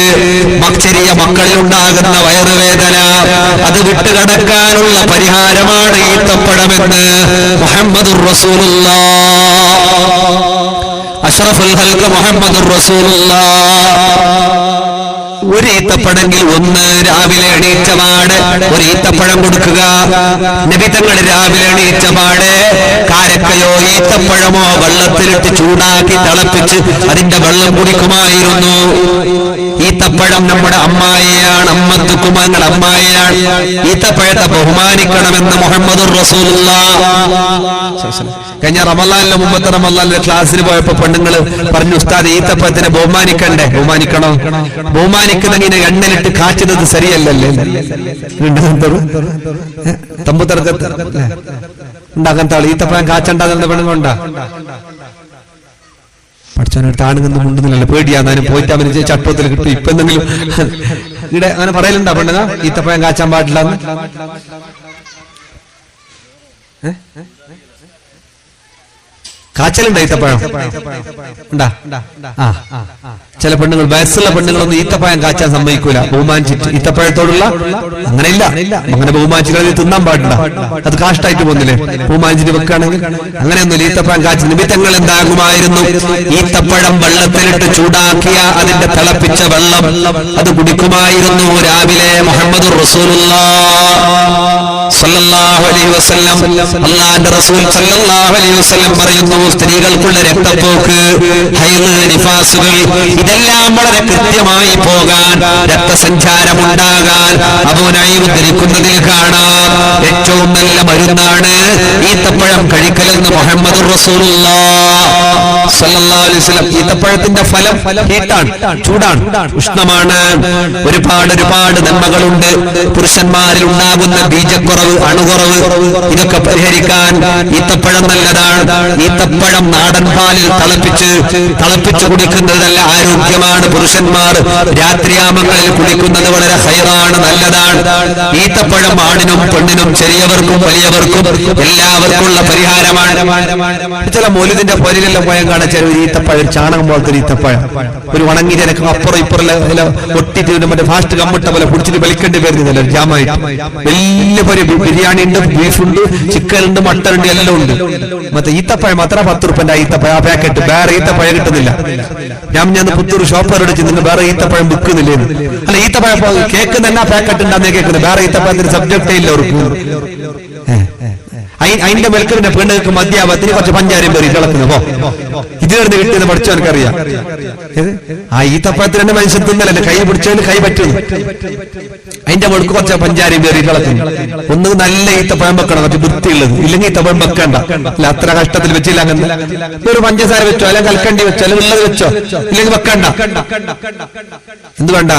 ചെറിയ മക്കളിൽ ഉണ്ടാകുന്ന വയറുവേദന, അത് വിട്ടുകടക്കാനുള്ള പരിഹാരമാണ് ഈത്തപ്പഴമെന്ന് മുഹമ്മദുർ റസൂലുള്ളാഹ്, അഷ്റഫുൽ ഖൽഖ് മുഹമ്മദുർ റസൂലുള്ളാഹ്. ഒരു ഈത്തപ്പഴമെങ്കിൽ ഒന്ന് രാവിലെ എണീറ്റപാട് ഒരു ഈത്തപ്പഴം കൊടുക്കുക. നബി തങ്ങൾ രാവിലെ എണീറ്റപാട് കാരക്കയോ ഈത്തപ്പഴമോ വെള്ളത്തിലിട്ട് ചൂടാക്കി തിളപ്പിച്ച് അതിന്റെ വെള്ളം കുടിക്കുമായിരുന്നു. ഈത്തപ്പഴം നമ്മുടെ അമ്മായിയാണ്, അമ്മത്തുക്കുമങ്ങൾ അമ്മായിയാണ്. ഈത്തപ്പഴത്തെ ബഹുമാനിക്കണമെന്ന് മുഹമ്മദുർ റസൂലുള്ളാഹ്. കഴിഞ്ഞ റമളാനിലെ മുമ്പത്തെ റമളാനിലെ ക്ലാസ്സിന് പോയപ്പോ പെണ്ണുങ്ങൾ പറഞ്ഞു, ഉസ്താദ് ഈത്തപ്പഴത്തിനെ ബഹുമാനിക്കണ്ടേ? ബഹുമാനിക്കണോ? ബഹുമാനിക്കുന്നെങ്കിൽ എണ്ണലിട്ട് കാച്ചുന്നത് ശരിയല്ലല്ലേ? തമ്പുത്തറക്കത്ത് ഉണ്ടാക്കാൻ താള് ഈത്തപ്പഴം കാച്ചണ്ടെന്ന പെണ്ണുങ്ങളുണ്ടാ? പഠിച്ചവനടുത്ത് ആണുങ്ങൊന്നും ഉണ്ടെന്നില്ലല്ലോ, പേടിയാന്നാലും പോയിട്ട് അവന് ചട്ടത്തിൽ കിട്ടും. ഇപ്പൊ എന്തെങ്കിലും ഇവിടെ അങ്ങനെ പറയലുണ്ടാ പെണ്ണുങ്ങ ഈത്തപ്പഴം കാച്ചാൻ പാടില്ലെന്ന്? കാച്ചലുണ്ടോ ഈത്തപ്പഴം? ഉണ്ടാ? ചില പെണ്ണുങ്ങൾ, വയസ്സുള്ള പെണ്ണുങ്ങളൊന്നും ഈത്തപ്പഴം കാച്ചാൻ സമ്മതിക്കൂല, ബഹുമാനിച്ചിട്ട്. ഈത്തപ്പഴത്തോടുള്ള അങ്ങനെയില്ല, അങ്ങനെ ബഹുമാനിച്ചിട്ട് തിന്നാൻ പാടില്ല, അത് കാഷ്ടായിട്ട് പോകുന്നില്ലേ ബഹുമാനിച്ചിട്ട് വെക്കുകയാണെങ്കിൽ? അങ്ങനെയൊന്നുമില്ല. ഈത്തപ്പഴം കാച്ചി നിമിത്തങ്ങൾ എന്താകുമായിരുന്നു? ഈത്തപ്പഴം വെള്ളത്തിലിട്ട് ചൂടാക്കിയ അതിന്റെ തിളപ്പിച്ച വെള്ളം അത് കുടിക്കുമായിരുന്നു രാവിലെ. മുഹമ്മദുർ റസൂലുള്ളാഹ് സല്ലല്ലാഹു അലൈഹി വസല്ലം, അല്ലാഹുവിന്റെ റസൂൽ സല്ലല്ലാഹു അലൈഹി വസല്ലം പറയുന്നു, സ്ത്രീകൾക്കുള്ള രക്തപ്പോക്ക്, ഹൈള്, നിഫാസുകൾ ഇതെല്ലാം വളരെ കൃത്യമായി പോകാൻ, രക്തസഞ്ചാരം ഉണ്ടാകാൻ അബൂ നഈം ഉദ്ധരിക്കുന്നതിൽ കാണാം, ഏറ്റവും നല്ല മരുന്നാണ് ഈത്തപ്പഴം കഴിക്കലെന്ന് മുഹമ്മദുർ റസൂലുള്ളാഹ് സല്ലല്ലാഹു അലൈഹി വസല്ലം. ഈത്തപ്പഴത്തിന്റെ ഫലം ഹീറ്റാണ്, ചൂടാണ്, ഉഷ്ണമാണ്. ഒരുപാട് നന്മകളുണ്ട്. പുരുഷന്മാരിൽ ഉണ്ടാകുന്ന ബീജക്കുറവ്, അണുകുറവ്, ഇതൊക്കെ പരിഹരിക്കാൻ ഈത്തപ്പഴം നല്ലതാണ്. ഈത്തപ്പഴം നാടൻ പാലിൽ തിളപ്പിച്ച് കുടിക്കുന്നത് നല്ല ആരോഗ്യമാണ്. പുരുഷന്മാർ രാത്രിയാമങ്ങളിൽ കുടിക്കുന്നത് വളരെ ഹൈറാണ്, നല്ലതാണ്. ഈത്തപ്പഴം ആണിനും പെണ്ണിനും, ചെറിയവർക്കും വലിയവർക്കും എല്ലാവർക്കുമുള്ള പരിഹാരമാണ്. ചില മൗലിദിന്റെ പൊരിലെല്ലാം പോയാൽ കാണാൻ ചില ഈത്തപ്പഴം, ചാണകം പോലത്തെ ഈത്തപ്പഴം, ഒരു ഉണങ്ങി ജനക്കും അപ്പുറം ഇപ്പുറം ഒട്ടിട്ട് മറ്റേ ഫാസ്റ്റ് കമ്മിട്ട പോലെ കുടിച്ചിട്ട് വലിക്കേണ്ടി വരുന്നില്ല, ജാമായിട്ട്. വലിയ ബിരിയാണി ഉണ്ട്, ബീഫുണ്ട്, ചിക്കൻ ഉണ്ട്, മട്ടൻ ഉണ്ട്, എല്ലാം ഉണ്ട്. മറ്റേ ഈത്തപ്പഴം മാത്രം 10 റുപ്യന്റെ ഈത്തപ്പഴം, ആ പാക്കറ്റ്. വേറെ ഈത്തപ്പഴം കിട്ടുന്നില്ല. ഞാൻ പുത്തൂർ ഷോപ്പറോട് ചെന്ന് വേറെ ഈത്തപ്പഴം വിൽക്കുന്നില്ലേ? അല്ല, ഈത്തപ്പഴം കേക്ക് തന്നെ പാക്കറ്റ് ഉണ്ടാകുന്ന കേൾക്കുന്നത്, വേറെ ഈത്തപ്പഴത്തിന് സബ്ജക്റ്റേ ഇല്ല അവർക്ക്. അതിന്റെ മെൽക്കറിന്റെ പെണ്ണുങ്ങൾക്ക് മധ്യാപത്തിന് കുറച്ച് പഞ്ചാരം പേര് കിളക്കുന്നു. പോ ഇതിലിருந்து കിട്ടിയെന്ന് പഠിച്ചോ എനിക്കറിയാം. ആ ഈത്തപ്പഴത്തിന് മനുഷ്യൻ തിന്നല്ലേ, കൈ പിടിച്ചതിന് കൈ പറ്റുന്നു. അതിന്റെ മുകൾക്ക് കുറച്ച് പഞ്ചാരം പേര് കിളക്കുന്നു. ഒന്ന് നല്ല ഈത്തപ്പഴം വെക്കണം, കുറച്ച് വൃത്തിയുള്ളത്. ഇല്ലെങ്കിൽ ഈത്തപ്പഴം വെക്കണ്ട. അല്ല അത്ര കഷ്ടത്തിൽ വെച്ചില്ല. അങ്ങനെ ഒരു പഞ്ചസാര വെച്ചോ, അല്ലെങ്കിൽ കൽക്കണ്ടി വെച്ചോ, അല്ലെങ്കിൽ ഉള്ളത് വെച്ചോ, ഇല്ലെങ്കിൽ വെക്കണ്ട. എന്ത് വേണ്ട,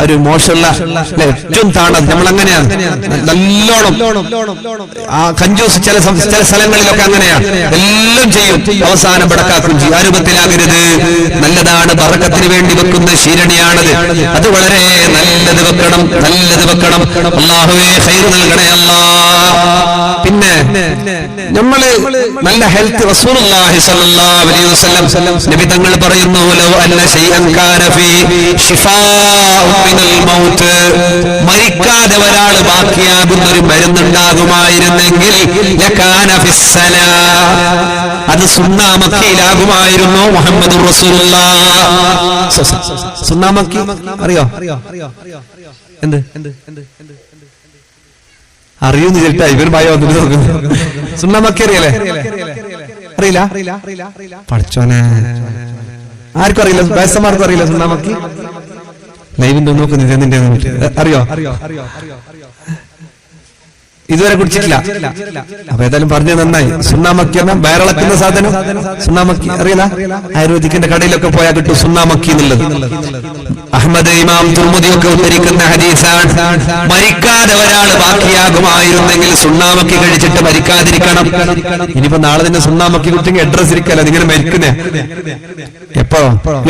ഒരു മോശമുള്ള ഏറ്റവും താണത് നമ്മൾ അങ്ങനെയാണ്. നല്ലോണം ആ കഞ്ചൂസ് ചില സ്ഥലങ്ങളിലൊക്കെ അങ്ങനെയാണ്, എല്ലാം ചെയ്യും, അവസാനം ബടക്കാക്കും ചെയ്യും. ആ രൂപത്തിലാകരുത്. നല്ലതാണ്, ബറക്കത്തിന് വേണ്ടി വെക്കുന്ന ശീലണിയാണത്. അത് വളരെ നല്ലത് വെക്കണം, നല്ലത് വെക്കണം. അല്ലാഹുവേ ഖൈർ നൽകണേ അല്ലാ. പിന്നെ നമ്മള് നല്ല ഹെൽത്ത്, റസൂലുള്ളാഹി സ്വല്ലല്ലാഹു അലൈഹി വസല്ലം നബി തങ്ങൾ പറയുന്നു, ലൗ അന്ന ശൈഅൻ കാന ഫീ ശിഫാഉൻ മിനൽ മൗത്ത്, മരിക്കാതെ ഒരാൾ ബാക്കിയാകുന്ന ഒരു മരുന്നുണ്ടാകുമായിരുന്നെങ്കിൽ ലകാന ഫിസ്സലാ, അത് സുന്നാ മക്കയിലാകുമായിരുന്നു. മുഹമ്മദുർ റസൂലുള്ളാഹ്. സുന്നാ മക്കി അറിയോ? എന്ത് അറിയൂന്ന് ചേട്ടാ, ഇവർ ഭയം വന്നിട്ട് നോക്കുന്നു. സുന്നാ മക്കി അറിയല്ലേ? അറിയില്ല? പഠിച്ചോനെ, ആർക്കും അറിയില്ല, വയസ്സന്മാർക്കും അറിയില്ല സുന്നാ മക്കി. ലൈവിന്റെ നോക്കുന്നില്ല, നിന്റെ അറിയോ? ഇതുവരെ കുടിച്ചിട്ടില്ല. അപ്പൊ ഏതായാലും പറഞ്ഞു നന്നായി. സുണ്ണാമക്കി എന്ന വയറിളക്കുന്ന സാധനം സുണ്ണാമക്കി അറിയില്ല? ആയുർവേദിക്കിന്റെ കടയിലൊക്കെ പോയാൽ കിട്ടും സുണ്ണാമക്കി എന്നുള്ളത്. അഹ്മദ് ഇമാം തുർമുദിയൊക്കെ ഉദ്ധരിക്കുന്ന ഹദീസാണ്. മരിക്കാതെ ഒരാൾ ബാക്കിയാകുമായിരുന്നെങ്കിൽ സുണ്ണാമക്കി കഴിച്ചിട്ട് മരിക്കാതിരിക്കണം. ഇനിയിപ്പോ നാളെ തന്നെ സുണ്ണാമക്കി കുട്ടിക്ക് അഡ്രസ് ഇരിക്കല്ല, നിങ്ങനെ മരിക്കുന്നേ എപ്പോ?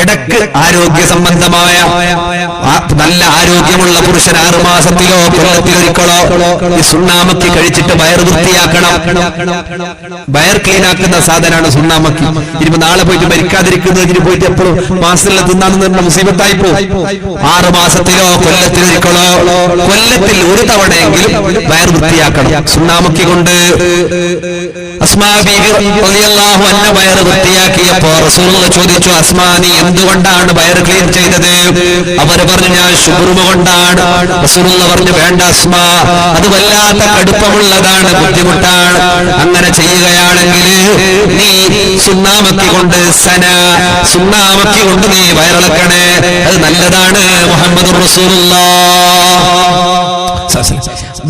ഇടക്ക് ആരോഗ്യ സംബന്ധമായ നല്ല ആരോഗ്യമുള്ള പുരുഷൻ 6 മാസത്തിലോ കൊല്ലത്തിലൊരിക്കലോ ഈ സുണ്ണാമക്കി കഴിച്ചിട്ട് വയർ വൃത്തിയാക്കണം. വയർ ക്ലീനാക്കുന്ന സാധനമാണ് സുണ്ണാമക്കി. ഇനിയിപ്പോ നാളെ പോയിട്ട് മരിക്കാതിരിക്കുന്നതിന് പോയിട്ട് എപ്പോഴും മാസത്തിലുള്ള തിന്നാന്ന് പറഞ്ഞ മുസീബത്തായി പോകും. 6 മാസത്തിലോ കൊല്ലത്തിലൊരിക്കലോ, കൊല്ലത്തിൽ ഒരു തവണയെങ്കിലും വയർ വൃത്തിയാക്കണം സുണ്ണാമക്കി കൊണ്ട്. അസ്മാ ബീവി റളിയല്ലാഹു അൻഹ വയർ വൃത്തിയാക്കിയപ്പോ റസൂലുള്ളാഹി ചോദിച്ചു, അസ്മാ നീ എന്തുകൊണ്ടാണ് വയർ ക്ലീൻ ചെയ്തത്? അവർ പറഞ്ഞു, ഞാൻ ശുക്റുമ കൊണ്ടാണ്. റസൂലുള്ളാഹി പറഞ്ഞു, വേണ്ട അസ്മാ, അത് വല്ലാത്ത കടുപ്പമുള്ളതാണ്, ബുദ്ധിമുട്ടാണ്. അങ്ങനെ ചെയ്യുകയാണെങ്കിൽ നീ സുണ്ണാമക്കി കൊണ്ട് സുണ്ണാമക്കി കൊണ്ട് നീ വയറിളക്കണേ, അത് നല്ലതാണ്. മുഹമ്മദുർ റസൂലുള്ളാഹ്.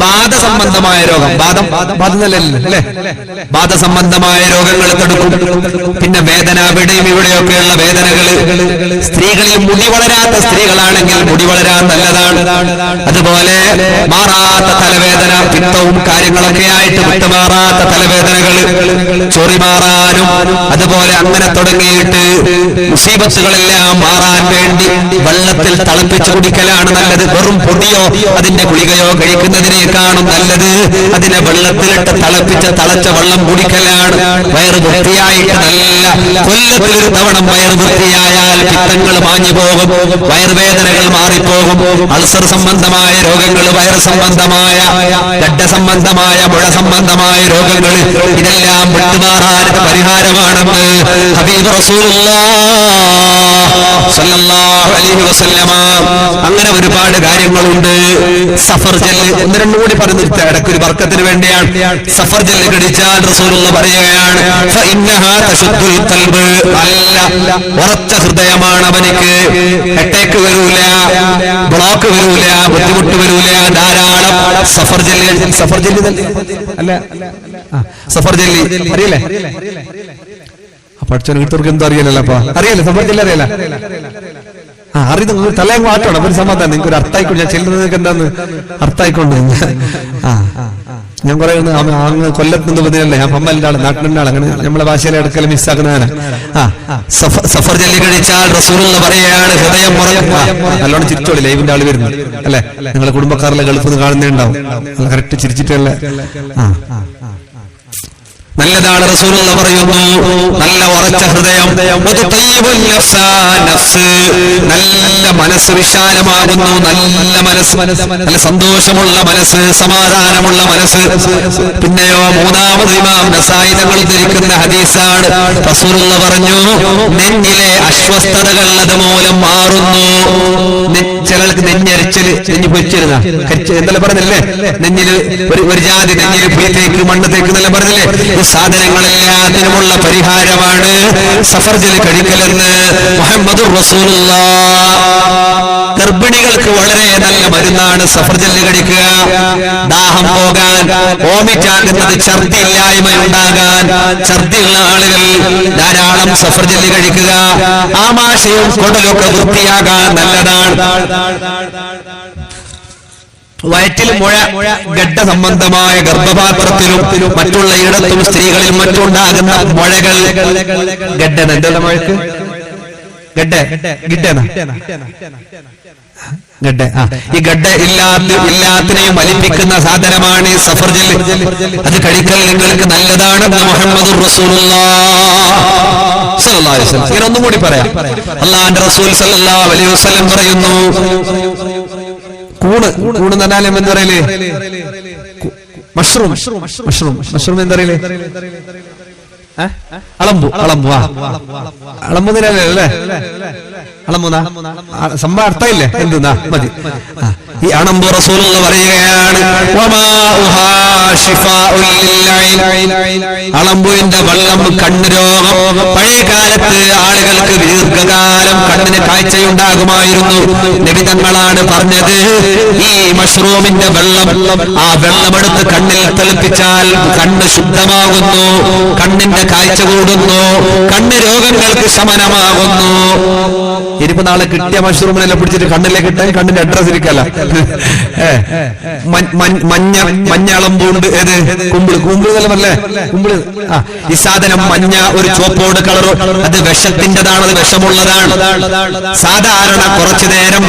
ബാധസംബന്ധമായ രോഗം, ബാധസംബന്ധമായ രോഗങ്ങൾ തടുക്കും. പിന്നെ വേദന, ഇവിടെയും ഇവിടെയൊക്കെയുള്ള വേദനകൾ. സ്ത്രീകളിൽ മുടി വളരാത്ത സ്ത്രീകളാണെങ്കിൽ മുടി വളരാൻ നല്ലതാണ്. അതുപോലെ മാറാത്ത തലവേദന, പിത്തവും കാര്യങ്ങളൊക്കെ ആയിട്ട് വിട്ടുമാറാത്ത തലവേദനകൾ, ചൊറി മാറാനും അതുപോലെ അങ്ങനെ തുടങ്ങിയിട്ട് മുസീബത്തുകളെല്ലാം മാറാൻ വേണ്ടി വെള്ളത്തിൽ തിളപ്പിച്ചു കുടിക്കലാണ് നല്ലത്. വെറും പൊടിയോ അതിന്റെ ഗുളികയോ കഴിക്കുന്നതിനേക്കാളും നല്ലത് അതിനെ വെള്ളത്തിലിട്ട് തിളച്ച വെള്ളം കുടിക്കലാണ്. വയറ് വൃത്തിയായിട്ട് നല്ല കൊല്ലത്തിലൊരു തവണ വയർ വൃത്തിയായാൽ പിത്തങ്ങൾ മാഞ്ഞു പോകും, വയറുവേദനകൾ മാറിപ്പോകും. അൾസർ സംബന്ധമായ രോഗങ്ങൾ, വയറ് സംബന്ധമായ, ഗഡ്ഡ സംബന്ധമായ, മുഴ സംബന്ധമായ രോഗങ്ങൾ, ഇതെല്ലാം വിട്ടുമാറാൻ പരിഹാരമാണെന്ന് ഹബീബ് റസൂലുള്ളാഹി സ്വല്ലല്ലാഹു അലൈഹി വസല്ലമ. അങ്ങനെ ഒരുപാട് കാര്യങ്ങളുണ്ട്. സഫർ ജെല്ല്, ഒന്ന് രണ്ടും കൂടി പറഞ്ഞു നിർത്താം, ഇടയ്ക്ക് ഒരു ബർക്കത്തിന് വേണ്ടിയാണ്. സഫർ ജെല്ല് കടിച്ചാൽ റസൂലുള്ളാഹി പറയുകയാണ്, ഫഇന്നഹാ തശുദ്ദുൽ ഖൽബ്, നല്ല ഉറച്ച ഹൃദയമാണ് അവനിക്ക്. അറ്റാക്ക് വരൂല, ബ്ലോക്ക് വരൂല, ബുദ്ധിമുട്ട് വരൂല. ധാരാളം സഫർ ജെല്ല് അല്ല, സഫർ ജെല്ലി അറിയില്ലേ? പഠിച്ചവന് കിട്ടവർക്ക് എന്തോ അറിയാലല്ലോ. അപ്പൊ അറിയാലോ, സഫർ ജെല്ലി അറിയാല? അറിയുന്ന തലയും മാറ്റണം, ഒരു സമാധാനം. നിങ്ങൾക്ക് ഒരു അർത്ഥമായിക്കൊണ്ട് ഞാൻ ചെല്ലുന്നത് നിങ്ങൾക്ക് എന്താന്ന് അർത്ഥമായിക്കൊണ്ട്. ഞാൻ കുറെ അങ്ങ് കൊല്ലത്ത് നിന്ന് പറഞ്ഞല്ലേ, ഞാൻ പമ്മലിന്റെ ആള്, നാട്ടിലെ ആള്, അങ്ങനെ നമ്മളെ ഭാഷയിലെ ഇടക്കൽ മിസ്സാക്കുന്നതാണ്. സഫർ ജെല്ലി കഴിച്ചാൽ റസൂലുള്ളാഹി പറയുകയാണ്, ഹൃദയം നല്ലോണം ചിരിച്ചോളി. ലൈവിന്റെ ആള് വരുന്നു അല്ലെ, നിങ്ങളെ കുടുംബക്കാരിലെ ഗൾഫിൽ നിന്ന് കാണുന്നേ ഉണ്ടാവും. കറക്റ്റ് ചിരിച്ചിട്ടല്ലേ. നല്ലതാണ്. റസൂലുള്ള പറയുന്നു, നല്ല ഉറച്ച ഹൃദയം, നല്ല മനസ്സ് വിശാലമാകുന്നു, നല്ല മനസ്സ്, നല്ല സന്തോഷമുള്ള മനസ്സ്, സമാധാനമുള്ള മനസ്സ്. പിന്നെയോ മൂന്നാമത് ഇമാം നസായി തങ്ങൾ ധരിക്കുന്ന ഹദീസാണ്. റസൂലുള്ള പറഞ്ഞു, നെഞ്ഞിലെ അസ്വസ്ഥതകൾ അതുമൂലം മാറുന്നു. ചിലർക്ക് നെഞ്ഞരിച്ചല്, നെഞ്ഞ് പൊരിച്ചിരുന്ന എന്തെല്ലാം പറഞ്ഞില്ലേ, നെഞ്ഞില് ഒരു ജാതി നെഞ്ഞില് പുയത്തേക്ക് മണ്ണത്തേക്ക് എന്നെല്ലാം പറഞ്ഞില്ലേ. സാധനങ്ങളെല്ലാത്തിനുമുള്ള പരിഹാരമാണ് സഫർജൽ കഴിക്കലെന്ന് മുഹമ്മദുർ റസൂലുള്ളാഹ്. ഗർഭിണികൾക്ക് വളരെ നല്ല മരുന്നാണ് സഫർജൽ കഴിക്കുക. ദാഹം പോകാൻ, വോമിറ്റാകുന്നത്, ഛർദി ഇല്ലായ്മയുണ്ടാകാൻ, ഛർദിയുള്ള ആളുകൾ ധാരാളം സഫർജൽ കഴിക്കുക. ആമാശയവും കുടലൊക്കെ വൃത്തിയാകാൻ നല്ലതാണ്. വയറ്റിൽ മുഴ, ഗഡ്ഡ സംബന്ധമായ ഗർഭപാത്രത്തിലും മറ്റുള്ള ഇടത്തും സ്ത്രീകളിൽ മറ്റുണ്ടാകുന്ന മുഴകൾ, ഗഡ്ഡ എന്താണ് മുഴക്ക്? ഗഡ്ഡ. ഈ ഗഡ്ഡ എല്ലാത്തിനെയും വലിപ്പിക്കുന്ന സാധനമാണ് ഈ സഫർജൽ. അത് കഴിക്കൽ നിങ്ങൾക്ക് നല്ലതാണെന്ന് മുഹമ്മദുർ റസൂലുള്ളാഹ് സ്വല്ലല്ലാഹു അലൈഹി വസല്ലം. ഇങ്ങനെ ഒന്നും കൂടി പറയാം. അല്ലാഹുവിന്റെ റസൂൽ സ്വല്ലല്ലാഹു അലൈഹി വസല്ലം പറയുന്നു, കൂണ് നന്നാലും എന്താ പറയലേ? മഷ്റൂം എന്താ പറയലേ? അളമ്പു നിലല്ലേ? അളമ്പുന്ന സംഭവം അർത്ഥമില്ലേ? എന്തുന്നാ മതി. ഈ അണമ്പു റസൂലുള്ള പറയുകയാണ്, അളമ്പുവിന്റെ വെള്ളം കണ്ണ് രോഗം. പഴയ കാലത്ത് ആളുകൾക്ക് ദീർഘകാലം കണ്ണിന് കാഴ്ചയുണ്ടാകുമായിരുന്നു. നബി തങ്ങളാണ് പറഞ്ഞത്, ഈ മഷ്റൂമിന്റെ വെള്ളം, ആ വെള്ളമെടുത്ത് കണ്ണിൽ തെളിപ്പിച്ചാൽ കണ്ണ് ശുദ്ധമാകുന്നു, കണ്ണിന്റെ കാഴ്ച കൂടുന്നു, കണ്ണ് രോഗങ്ങൾക്ക് ശമനമാകുന്നു. ഇനിയിപ്പോ നാളെ കിട്ടിയ മഷ്റൂമിനെല്ലാം പിടിച്ചിട്ട് കണ്ണിലേക്ക് ഇട്ടാൽ കണ്ണിന്റെ അഡ്രസ് ഇരിക്കല്ല. മഞ്ഞളമ്പുണ്ട്, ഏത് കുമ്പിളല്ലേ? കുമ്പിള്. ഈ സാധനം മഞ്ഞ, ഒരു ചുവപ്പോട് കളർ, അത് വിഷത്തിൻ്റെതാണ്, അത് വിഷമുള്ളതാണ്. സാധാരണ കുറച്ചു നേരം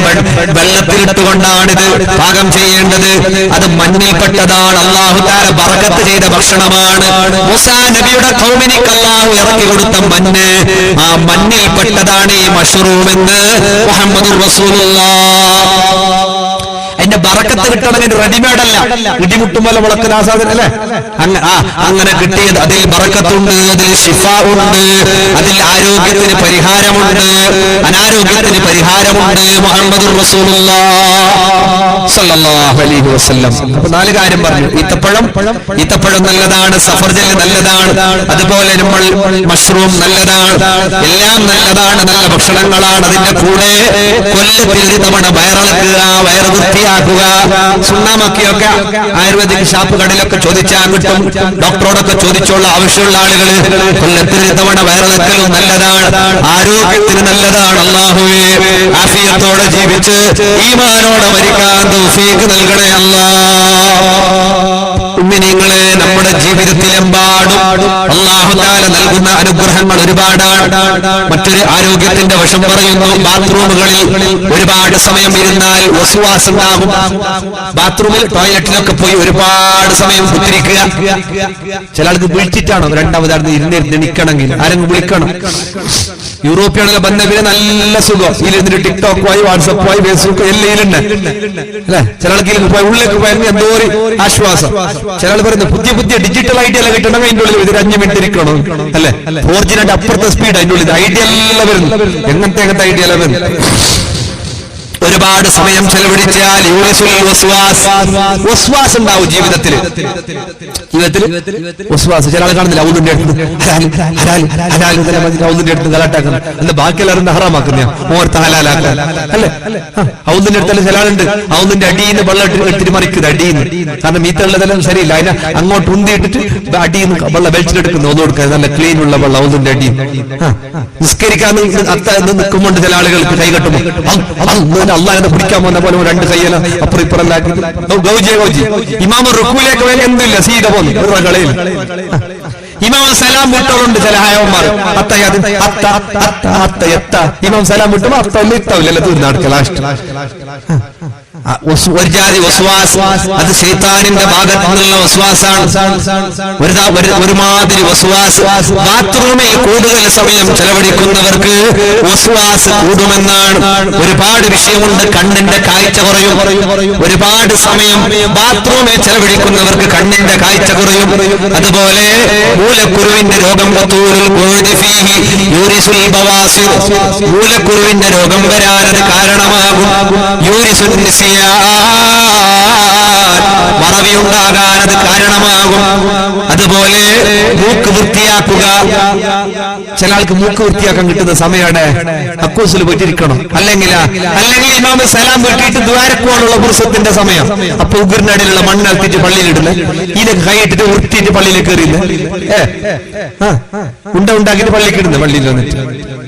വെള്ളത്തിലിട്ടുകൊണ്ടാണ് ഇത് പാകം ചെയ്യേണ്ടത്. അത് മഞ്ഞിൽപ്പെട്ടതാണ്. അല്ലാഹു തആല ബറകത്ത് ചെയ്ത ഭക്ഷണമാണ്. മൂസാ നബിയുടെ ഖൗമിനിക്ക് അല്ലാഹു ഇറക്കി കൊടുത്ത മഞ്ഞ്, ആ മഞ്ഞിൽപ്പെട്ടതാണ് ഈ മഷ്റൂം എന്ന് മുഹമ്മദുർ റസൂലുള്ളാഹ്. അതിന്റെ ബറക്കത്ത് കിട്ടണമെങ്കിൽ റെഡിമെയ്ഡ് അല്ല, ഇടിമുട്ടുമ്പോൾ മുളക്കുന്ന ആ സാധനം അല്ലേ? അങ്ങനെ കിട്ടിയത്. അതിൽ ബറക്കത്തുണ്ട്, അതിൽ ശിഫ ഉണ്ട്, അതിൽ ആരോഗ്യത്തിന് പരിഹാരമുണ്ട്, അനാരോഗ്യത്തിന് പരിഹാരമുണ്ട്. മുഹമ്മദുർ റസൂലുള്ളാഹ് സ്വല്ലല്ലാഹു അലൈഹി വസല്ലം. അപ്പൊ 4 കാര്യം പറഞ്ഞു. ഈത്തപ്പഴം നല്ലതാണ്, സഫർജൽ നല്ലതാണ്, അതുപോലെ നമ്മൾ മഷ്റൂം നല്ലതാണ്, എല്ലാം നല്ലതാണ്, നല്ല ഭക്ഷണങ്ങളാണ്. അതിന്റെ കൂടെ കൊല്ലത്തിൽ ഒരു തവണ വയറിളക്കുക, വയറ് വൃത്തിയാക്കുക. സുണ്ണാമൊക്കെയൊക്കെ ആയുർവേദിക് ഷാപ്പുകളിലൊക്കെ ചോദിച്ചാൽ കിട്ടും. ഡോക്ടറോടൊക്കെ ചോദിച്ചുള്ള ആവശ്യമുള്ള ആളുകൾ കൊല്ലത്തിൽ ഒരു തവണ വയറിളക്കലും നല്ലതാണ്, ആരോഗ്യത്തിന് നല്ലതാണ്. അല്ലാഹുവേ, ആഫിയത്തോടെ ജീവിച്ച് ഈമാനോടെ മരിക്കാൻ തൗഫീഖ് നൽകണേ അല്ലാഹ്. ഉമ്മിനീങ്ങളെ, നമ്മുടെ ജീവിതത്തിലെമ്പാടും അല്ലാഹു തആല നൽകുന്ന അനുഗ്രഹങ്ങൾ ഒരുപാടാണ്. മറ്റൊരു ആരോഗ്യത്തിന്റെ വശം പറയുന്നു, ബാത്റൂമുകളിൽ ഒരുപാട് സമയം ഇരുന്നാൽ വസ്വാസ് ഉണ്ടാകും. ബാത്റൂമിൽ, ടോയ്ലറ്റിലൊക്കെ പോയി ഒരുപാട് സമയം കുത്തിരിക്കുക. ചില ആൾക്ക് വിളിച്ചിട്ടാണോ രണ്ടാമതായിരുന്നു ഇരുന്നിരുന്ന് എണിക്കണമെങ്കിൽ ആരെങ്കിലും വിളിക്കണം. യൂറോപ്യനിലെ ബന്ധവിന് നല്ല സുഖം. ഇതിലിരുന്നിട്ട് ടിക്ടോക്കുമായി, വാട്സപ്പുമായി, ഫേസ്ബുക്ക് എല്ലാം അല്ലേ? ചില ആൾക്ക് ഉള്ളിലേക്ക് പോയിരുന്നു എന്തോ ഒരു ആശ്വാസം. ചില ആൾ പറയുന്നത് പുതിയ ഡിജിറ്റൽ ഐഡിയ എല്ലാം കിട്ടണമെങ്കിൽ അതിന്റെ ഉള്ളിൽ ഒരു 5 മിനിറ്റ് ഇരിക്കണം അല്ലെ? 4G അപ്പുറത്തെ സ്പീഡ് അതിന്റെ ഉള്ളിൽ ഐഡിയ എല്ലാം വരുന്നു. എങ്ങനത്തെ ഐഡിയ എല്ലാം വരുന്നു. ഒരുപാട് സമയം ചെലവഴിച്ചാൽ വസ്വാസ് ഉണ്ടാവും ജീവിതത്തിൽ. വസ്വാസ് ചില ആൾ കാണുന്നില്ല, ഔദിന്റെ അടുത്ത് ഗലാട്ടാക്കുന്നു. എന്താ ബാക്കിയെല്ലാവരും ഹറാമാക്കുന്ന ഓർത്ത് ഹലാലാക്കാൻ അല്ലേ? ഔദിന്റെ അടുത്തല്ല ചില ആളുണ്ട്, ഔദിന്റെ അടിയിൽ നിന്ന് വെള്ളം എടുത്തിട്ട് മറിക്കുന്നത് അടിയിൽ നിന്ന്. കാരണം മീത്തുള്ളതെല്ലാം ശരിയില്ല, അതിനെ അങ്ങോട്ട് ഉന്തിയിട്ടിട്ട് അടിയിൽ നിന്ന് വെള്ളം വെളിച്ചെടുക്കുന്നു. ഒന്നും കൊടുക്കുക, നല്ല ക്ലീൻ ഉള്ള വെള്ളം ഔദിന്റെ അടിയിൽ. നിസ്കരിക്കാൻ നിൽക്കുമ്പോൾ ചില ആളുകൾക്ക് കൈ കെട്ടുമ്പോൾ അള്ളാഹിനെ പിടിക്കാൻ വന്ന പോലെ 2 കയ്യെല്ലാം അപ്പുറം ഇപ്പുറല്ലാക്കി ഗൗജി. ഇമാമ റുക്കൂലേക്ക് വേണ്ടി എന്തില്ല, സീത പോകുന്നു കളയിൽ. ഇമാം സലാം വിട്ടോളുണ്ട് ചില ഹായവന്മാർ. ഇമാം സലാം വിട്ടുമ്പോ അത്തല്ല ഇത്താവില്ല തീർന്നു നടക്കുക ലാസ്റ്റ്. ഒരു ജാതി വസ്വാസ്, അത് ശൈത്താനിന്റെ ഭാഗത്തു നിന്നുള്ള വസ്വാസാണ്. ഒരുമാതിരി വസ്വാസ്. ബാത്റൂമിൽ കൂടുതൽ സമയം ചെലവഴിക്കുന്നവർക്ക് വസ്വാസ് കൂടുമെന്നാണ്. ഒരുപാട് വിഷയമുണ്ട്. കണ്ണിന്റെ കാഴ്ച കുറയും. ഒരുപാട് സമയം ബാത്റൂമിൽ ചെലവഴിക്കുന്നവർക്ക് കണ്ണിന്റെ കാഴ്ച കുറയും. അതുപോലെ മൂലക്കുരുവിന്റെ രോഗം, മൂലക്കുരുവിന്റെ രോഗം വരാനത് കാരണമാകും. മറവിയുണ്ടാകാനത് കാരണമാകും. അതുപോലെ മൂക്ക് വൃത്തിയാക്കുക. ചില ആൾക്ക് മൂക്ക് വൃത്തിയാക്കാൻ കിട്ടുന്ന സമയമാണ് അക്കൂസിൽ പോയിട്ടിരിക്കണം. അല്ലെങ്കിൽ ഇമാമ സലാം വീട്ടിട്ട് ദ്വാരക്കോടുള്ള പുരുഷത്തിന്റെ സമയം. അപ്പൊ ഉഗ്രനടിയിലുള്ള മണ്ണൽത്തിട്ട് പള്ളിയിലിടുന്ന ഇതിനൊക്കെ കൈയിട്ടിട്ട് വൃത്തിയിട്ട് പള്ളിയിലേക്ക് എറിയുന്നത്. ഉണ്ടാക്കിയിട്ട് പള്ളിക്ക് ഇടുന്ന പള്ളിയിൽ വന്നിട്ട്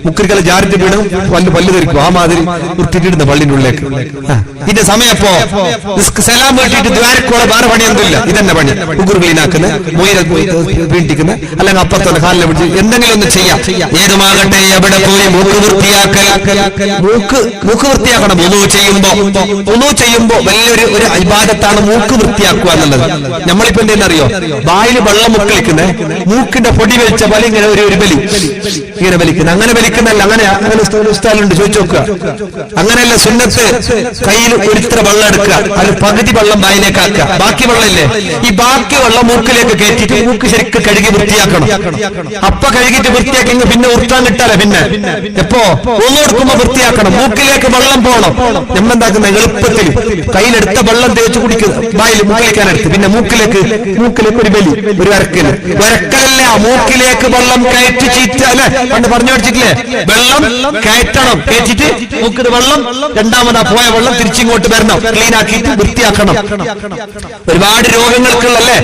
മുക്കരിക്കല ജാരിട്ട് വീടും പല്ല് ധരിക്കും. ആ മാതിരി വൃത്തിയിട്ടിടുന്ന പള്ളിന്റെ ഉള്ളിലേക്ക്. ഇതിന്റെ സമയപ്പോ സലാം വീട്ടിട്ട് ദ്വാരക്കോളെ വേറെ പണിയൊന്നുമില്ല. ഇതന്നെ പണി. ഉഗുർ ക്ലീനാക്കുന്ന, മൊയില വീട്ടിക്കുന്ന, അല്ലെങ്കിൽ അപ്പുറത്തോടെ കാലിനെ പിടിച്ച് എന്തെങ്കിലും ഒന്ന് ചെയ്യാം. ഏതുമാകട്ടെ, എവിടെ പോയി മൂക്ക് വൃത്തിയാക്കൽ. മൂക്ക് വൃത്തിയാക്കണം. വുളു ചെയ്യുമ്പോ വലിയൊരു ഇബാദത്താണ് മൂക്ക് വൃത്തിയാക്കുക എന്നുള്ളത്. നമ്മളിപ്പോ എന്തെന്നറിയോ, വായിൽ വെള്ളം മുക്കളിക്കുന്നേ, മൂക്കിന്റെ പൊടി വലിച്ച പോലെ ഇങ്ങനെ ഒരു ബലി ഇങ്ങനെ വലിക്കുന്നത്. അങ്ങനെ വലിക്കുന്നല്ല. അങ്ങനെ സ്ഥലമുണ്ട്, ചോദിച്ചു നോക്കുക. അങ്ങനെയല്ല സുന്നത്ത്. കയ്യിൽ ഒരിത്ര വെള്ളം എടുക്കുക, അതിൽ പകുതി വെള്ളം വായിലേക്ക് ആക്കുക, ബാക്കി വെള്ളമില്ലേ, ഈ ബാക്കി വെള്ളം മൂക്കിലേക്ക് കയറ്റിയിട്ട് മൂക്ക് ശരിക്കും കഴുകി വൃത്തിയാക്കണം. അപ്പൊ കഴുകിയിട്ട് വൃത്തിയാക്കി പിന്നെ ഉർത്താൻ കിട്ടാല. പിന്നെ എപ്പോ ഒന്നെടുക്കുമ്പോ വൃത്തിയാക്കണം. മൂക്കിലേക്ക് വെള്ളം പോകണം. നമ്മളെന്താക്കുന്ന എളുപ്പത്തിൽ കയ്യിലെടുത്ത വെള്ളം തേച്ച് കുടിക്കുക, വായിൽ മൂക്കിലേക്കാനെടുത്ത് പിന്നെ മൂക്കിലേക്ക് ഒരു ബലി, ഒരു വരക്കലല്ല. മൂക്കിലേക്ക് വെള്ളം കയറ്റി ചീറ്റ അല്ലെ, പണ്ട് പറഞ്ഞു പഠിച്ചിട്ടില്ലേ, വെള്ളം കയറ്റണം, കയറ്റിട്ട് മൂക്കിന് വെള്ളം, രണ്ടാമതാ പോയ വെള്ളം തിരിച്ചിങ്ങോട്ട് വരണം, ക്ലീൻ ആക്കിയിട്ട് വൃത്തിയാക്കണം. ഒരുപാട് രോഗങ്ങൾക്കുള്ളല്ലേ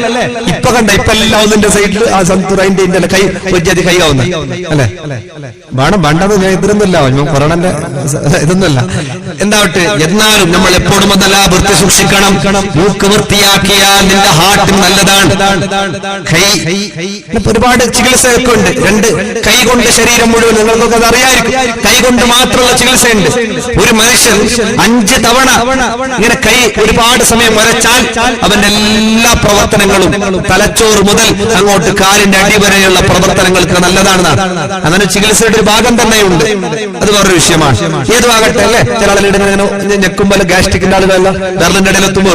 ഇപ്പൊ കണ്ട. ഇപ്പൊ എല്ലാം ഒന്നിന്റെ സൈഡിൽ ആ സന്തുറൈന്റെ കൈ ഒജ്ജാതി കൈകാവുന്ന അല്ലെ വേണ്ടത്. ഞാൻ ഇതൊന്നുമല്ല, കൊറോണന്റെ ഇതൊന്നുമല്ല. എന്താവട്ടെ, എന്നാലും നമ്മൾ എപ്പോഴും അതല്ല വൃത്തി സൂക്ഷിക്കണം. മൂക്ക് വൃത്തിയാക്കിയാൽ നിന്റെ ഹാർട്ടിന് നല്ലതാണ്. ഒരുപാട് ചികിത്സയൊക്കെ ഉണ്ട്. രണ്ട് കൈ കൊണ്ട് ശരീരം മുഴുവൻ, നിങ്ങൾക്കൊക്കെ അത് അറിയായിരിക്കും. കൈ കൊണ്ട് മാത്രമുള്ള ചികിത്സയുണ്ട്. ഒരു മനുഷ്യൻ 5 തവണ ഇങ്ങനെ കൈ ഒരുപാട് സമയം വരച്ചാൽ അവന്റെ എല്ലാ പ്രവർത്തനങ്ങളും തലച്ചോറ് മുതൽ അങ്ങോട്ട് കാലിന്റെ അടിവരെയുള്ള പ്രവർത്തനങ്ങൾക്ക് നല്ലതാണെന്നാണ്. അങ്ങനെ ചികിത്സയുടെ ഒരു ഭാഗം തന്നെയുണ്ട്. അത് വേറൊരു വിഷയമാണ്. ഏതുമാകട്ടെ അല്ലെ, ചില ആളുകൾ ഞെക്കുമ്പോൾ ഗ്യാസ്ട്രിക്കിന്റെ ആളുകളല്ല വെറലിന്റെ ഇടയിലെത്തുമ്പോ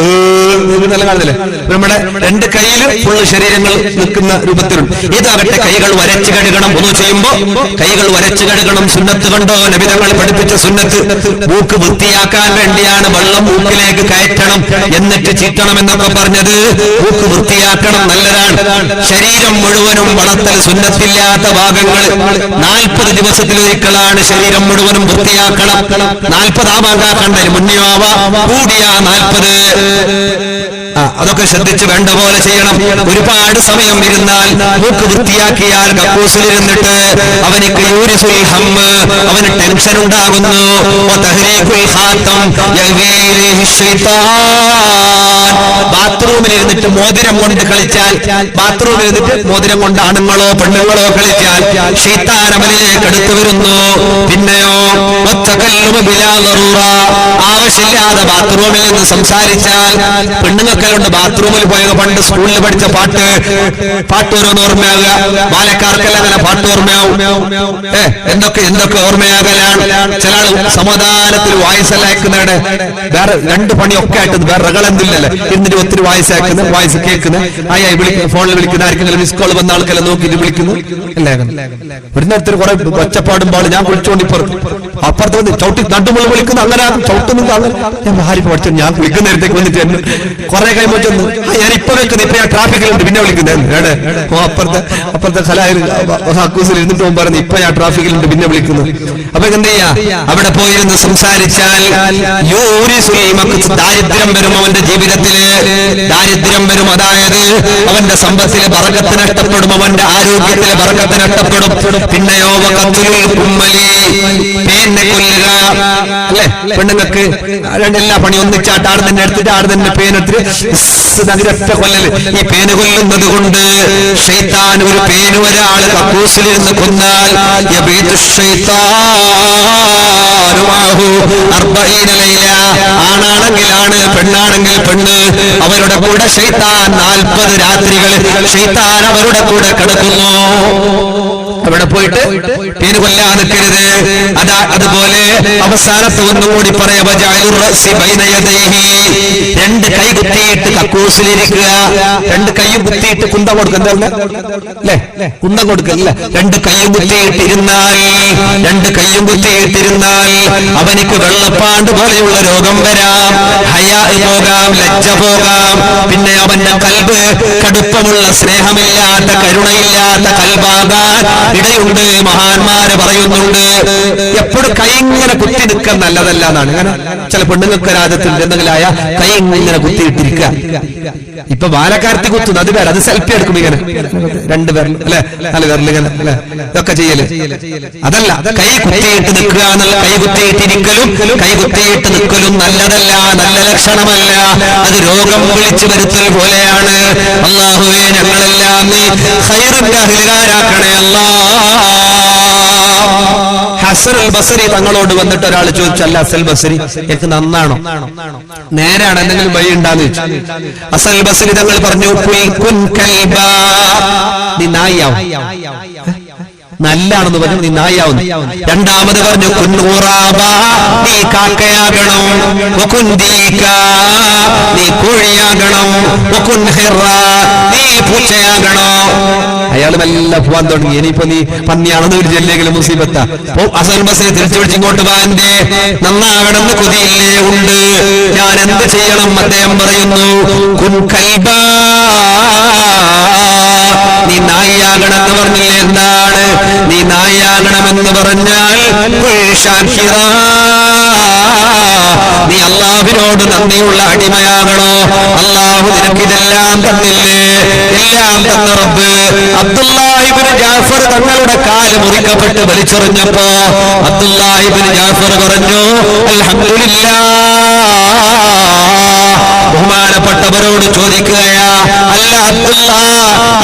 നല്ല കാണുന്നില്ലേ. നമ്മുടെ 2 കൈയിലും ഫുള്ള് ശരീരങ്ങൾ നിൽക്കുന്ന രൂപത്തിലുണ്ട്. ഏതാകട്ടെ, കൈകൾ വരച്ചു കഴുകണം. ഒന്നു ചെയ്യുമ്പോ കൈകൾ വരച്ചു കഴുകണം. സുന്നത്ത് കണ്ടോ, നബിതങ്ങൾ പഠിപ്പിച്ച സുന്നത്ത്. മൂക്ക് വൃത്തിയാക്കാൻ വേണ്ടിയാണ് വെള്ളം മൂക്കിലേക്ക് കയറ്റണം എന്നിട്ട് ചീറ്റണം എന്നൊക്കെ പറഞ്ഞത്. മൂക്ക് വൃത്തിയാക്കണം, നല്ലതാണ്. ശരീരം മുഴുവനും വളർത്തൽ സുന്നത്തില്ലാത്ത ഭാഗങ്ങൾ 40 ദിവസത്തിലൊരിക്കലാണ് ശരീരം മുഴുവനും വൃത്തിയാക്കണം. 40 ആവാകാക്കണ്ടതിന് മുന്നേ കൂടിയ 40. അതൊക്കെ ശ്രദ്ധിച്ച് വേണ്ട പോലെ ചെയ്യണം. ഒരുപാട് സമയം ഇരുന്നാൽ മൂക്ക് വൃത്തിയാക്കിയാൽ കക്കൂസിലിരുന്നിട്ട് അവനിക്ക് യൂരിസുൽ ഹമ്മ്, അവന് ടെൻഷൻ ഉണ്ടാകുന്നു. ബാത്റൂമിൽ ഇരുന്നിട്ട് മോതിരം കൊണ്ട് കളിച്ചാൽ, ബാത്റൂമിൽ ഇരുന്നിട്ട് മോതിരം കൊണ്ട് ആണുങ്ങളോ പെണ്ണുങ്ങളോ കളിച്ചാൽ ശൈത്താൻ അവനിലേക്ക് അടുത്തു വരുന്നു. പിന്നെയോ ആവശ്യമില്ലാതെ ബാത്റൂമിൽ നിന്ന് സംസാരിച്ചാൽ, പെണ്ണുങ്ങൾക്കുണ്ട് ബാത്റൂമിൽ പോയ പണ്ട് സ്കൂളിൽ പഠിച്ച പാട്ട് ഓരോന്ന് ഓർമ്മയാകുക. ബാലക്കാർക്കെല്ലാം അങ്ങനെ പാട്ട് ഓർമ്മയാവും. എന്തൊക്കെ ഓർമ്മയാകലാണ്. ചില ആൾ സമാധാനത്തിൽ വായിസല്ല അയക്കുന്നവിടെ വേറെ 2 പണിയൊക്കെ ആയിട്ട് വേറെ റകളെന്തില്ലല്ലേ, എന്നിട്ട് ഒത്തിരി വായിസ് അയക്കുന്നത്, വായിസ് കേൾക്കുന്നത്, ആയി വിളിക്കുന്ന, ഫോണിൽ വിളിക്കുന്ന, ആർക്കെങ്കിലും മിസ് കോൾ വന്ന ആൾക്കെല്ലാം നോക്കിയിട്ട് വിളിക്കുന്നു. അല്ലേ ഒരു നേരത്തിൽ കുറെ ഒച്ചപ്പാടുമ്പോൾ ഞാൻ വിളിച്ചോണ്ട് അപ്പുറത്ത് വന്ന് ചവിട്ടി നടുമുള്ള വിളിക്കുന്നു. അങ്ങനെ ചവിട്ടുന്നു. ഞാൻ ഭാര്യ പഠിച്ചു, ഞാൻ വിളിക്കുന്ന നേരത്തേക്ക് വന്നിട്ട് എന്നെ കുറെ കഴിയുമ്പോൾ ഞാൻ ഇപ്പൊ വെക്കുന്നത്, ഇപ്പൊ ഞാൻ ട്രാഫിക്കിലുണ്ട്, പിന്നെ വിളിക്കുന്നത്. അപ്പുറത്തെ കലാക്കൂസിൽ ഇരുന്നിട്ട് പോകുമ്പോൾ പറഞ്ഞു, ഇപ്പൊ ഞാൻ ട്രാഫിക്കിലുണ്ട്, പിന്നെ വിളിക്കുന്നു. അപ്പൊ എന്ത് ചെയ്യാ, അവിടെ പോയിരുന്ന് സംസാരിച്ചാൽ ദാരിദ്ര്യം വരും. അവന്റെ ജീവിതത്തില് ദാരിദ്ര്യം വരും. അതായത് അവന്റെ സമ്പത്തിലെ ബറക്കത്ത് നഷ്ടപ്പെടും, അവന്റെ ആരോഗ്യത്തിലെ ബറക്കത്ത് നഷ്ടപ്പെടും. പിന്നെയോ പേനെ കൊല്ലുക അല്ലെ, പെണ്ണുങ്ങൾക്ക് എല്ലാ പണി ഒന്നിച്ചാട്ട് ആട് തന്നെ എടുത്തിട്ട് ആട് തന്നെ പേനെടുത്തിട്ട് അതിരൊറ്റ കൊല്ലല്. ഈ പേന് കൊല്ലുന്നത് കൊണ്ട് ശൈത്താൻ ഒരു പേന് ഒരാൾ കക്കൂസിലിരുന്ന് കൊന്നാൽ ആണാണെങ്കിൽ ആണ്, പെണ്ണാണെങ്കിൽ പെണ്ണ്. അവരുടെ കൂടെ ശൈത്താൻ 40 രാത്രികൾ ശൈത്താൻ അവരുടെ കൂടെ കിടക്കുന്നു. അവിടെ പോയിട്ട് പേര് കൊല്ലാൻ നിൽക്കരുത്. അതുപോലെ അവസാനത്തെ ഒന്നും കൂടി പറയാ, 2 കൈ കുത്തിയിട്ട് കക്കൂസിലിരിക്കുക. 2 കൈയും കുത്തിയിട്ട് കുന്തം കൊടുക്കുക. അല്ലേ, കുന്തം കൊടുക്കല്ല. 2 കൈയും കുത്തിയിട്ടിരുന്നാൽ 2 കൈയും കുത്തിയിട്ടിരുന്നാൽ അവനിക്ക് വെള്ളപ്പാണ്ട് പോലെയുള്ള രോഗം വരാം, ഹയാ പോകാം, ലജ്ജ പോകാം. പിന്നെ അവന്റെ കൽബ് കടുപ്പമുള്ള സ്നേഹമില്ലാത്ത കരുണയില്ലാത്ത കൽബാകാൻ ഇടയുണ്ട്. മഹാന്മാര് പറയുന്നുണ്ട്, എപ്പോഴും കൈ ഇങ്ങനെ കുത്തി നിൽക്കാൻ നല്ലതല്ല എന്നാണ്. അങ്ങനെ ചില പെണ്ണുങ്ങൾക്ക് രാജ്യത്തിൽ എന്തെങ്കിലായ കൈ ഇങ്ങനെ കുത്തിയിട്ടിരിക്കുക. ഇപ്പൊ ബാലക്കാരത്തി കുത്തുന്നു, അത് വേറെ, അത് സെൽഫി എടുക്കും ഇങ്ങനെ 2 പേരിൽ അല്ലെ, 4 പേരിൽ ഇങ്ങനെ അല്ലെ, ഇതൊക്കെ ചെയ്യല്. അതല്ല, കൈ കുത്തിയിട്ട് നിൽക്കുക എന്നുള്ള, കൈ കുത്തിയിട്ടിരിക്കലും കൈ കുത്തിയിട്ട് നിൽക്കലും നല്ലതല്ല, നല്ല ലക്ഷണമല്ല. അത് രോഗം വിളിച്ചു വരുത്തൽ പോലെയാണ്. അല്ലാഹുവേ, ഞങ്ങളെല്ലാം നീ ഖൈറിന്റെ അഹ്ലുകാരാക്കണേ അല്ലാ. ഹസൻ അൽ ബസരി തങ്ങളോട് വന്നിട്ട് ഒരാൾ ചോദിച്ചു, അല്ല ഹസൻ ബസരി, എനിക്ക് നന്നാണോ, നേരാണ്, എന്തെങ്കിലും വഴി ഉണ്ടാന്ന് ചോദിച്ചു. ഹസൻ അൽ ബസരി തങ്ങൾ പറഞ്ഞു, നീ നായിയാവും. നല്ലാണെന്ന് പറഞ്ഞു, നീ നായാവുന്നു. രണ്ടാമത് പറഞ്ഞു, നീ കാക്കയാകണം, നീ കോഴിയാകണം, നീ പൂച്ചയാകണോ. അയാൾ മെല്ലെ പോവാൻ തുടങ്ങി. ഇനിയിപ്പോ നീ പന്നിയാണെന്ന് ഒരു ജില്ലയിലും മുസീബത്താ. ഹസൻ ബസരി തിരിച്ചു വിളിച്ച് ഇങ്ങോട്ട് വാ, എന്റെ നന്നാകണമെന്ന് കൊതിയില്ലേ ഉണ്ട്, ഞാൻ എന്ത് ചെയ്യണം? അദ്ദേഹം പറയുന്നു, നീ നായിയാകണമെന്ന് പറഞ്ഞില്ലേ, എന്താണ് നീ നായിയാകണമെന്ന് പറഞ്ഞാൽ നീ അള്ളാഹുവിനോട് നന്ദിയുള്ള അടിമയാകണോ. അള്ളാഹു നിനക്കിതെല്ലാം തന്നില്ലേ, എല്ലാം തന്ന റബ്ബ്. അബ്ദുല്ലാഹിബ്നു ജാഫർ തങ്ങളുടെ കാല് മുറിക്കപ്പെട്ട് വലിച്ചെറിഞ്ഞപ്പോ അബ്ദുല്ലാഹിബ്നു ജാഫർ പറഞ്ഞു, അൽഹംദുലില്ലാഹ്. ബഹുമാനപ്പെട്ടവരോട് ചോദിക്കുകയാ, അല്ല അബ്ദുല്ലാ,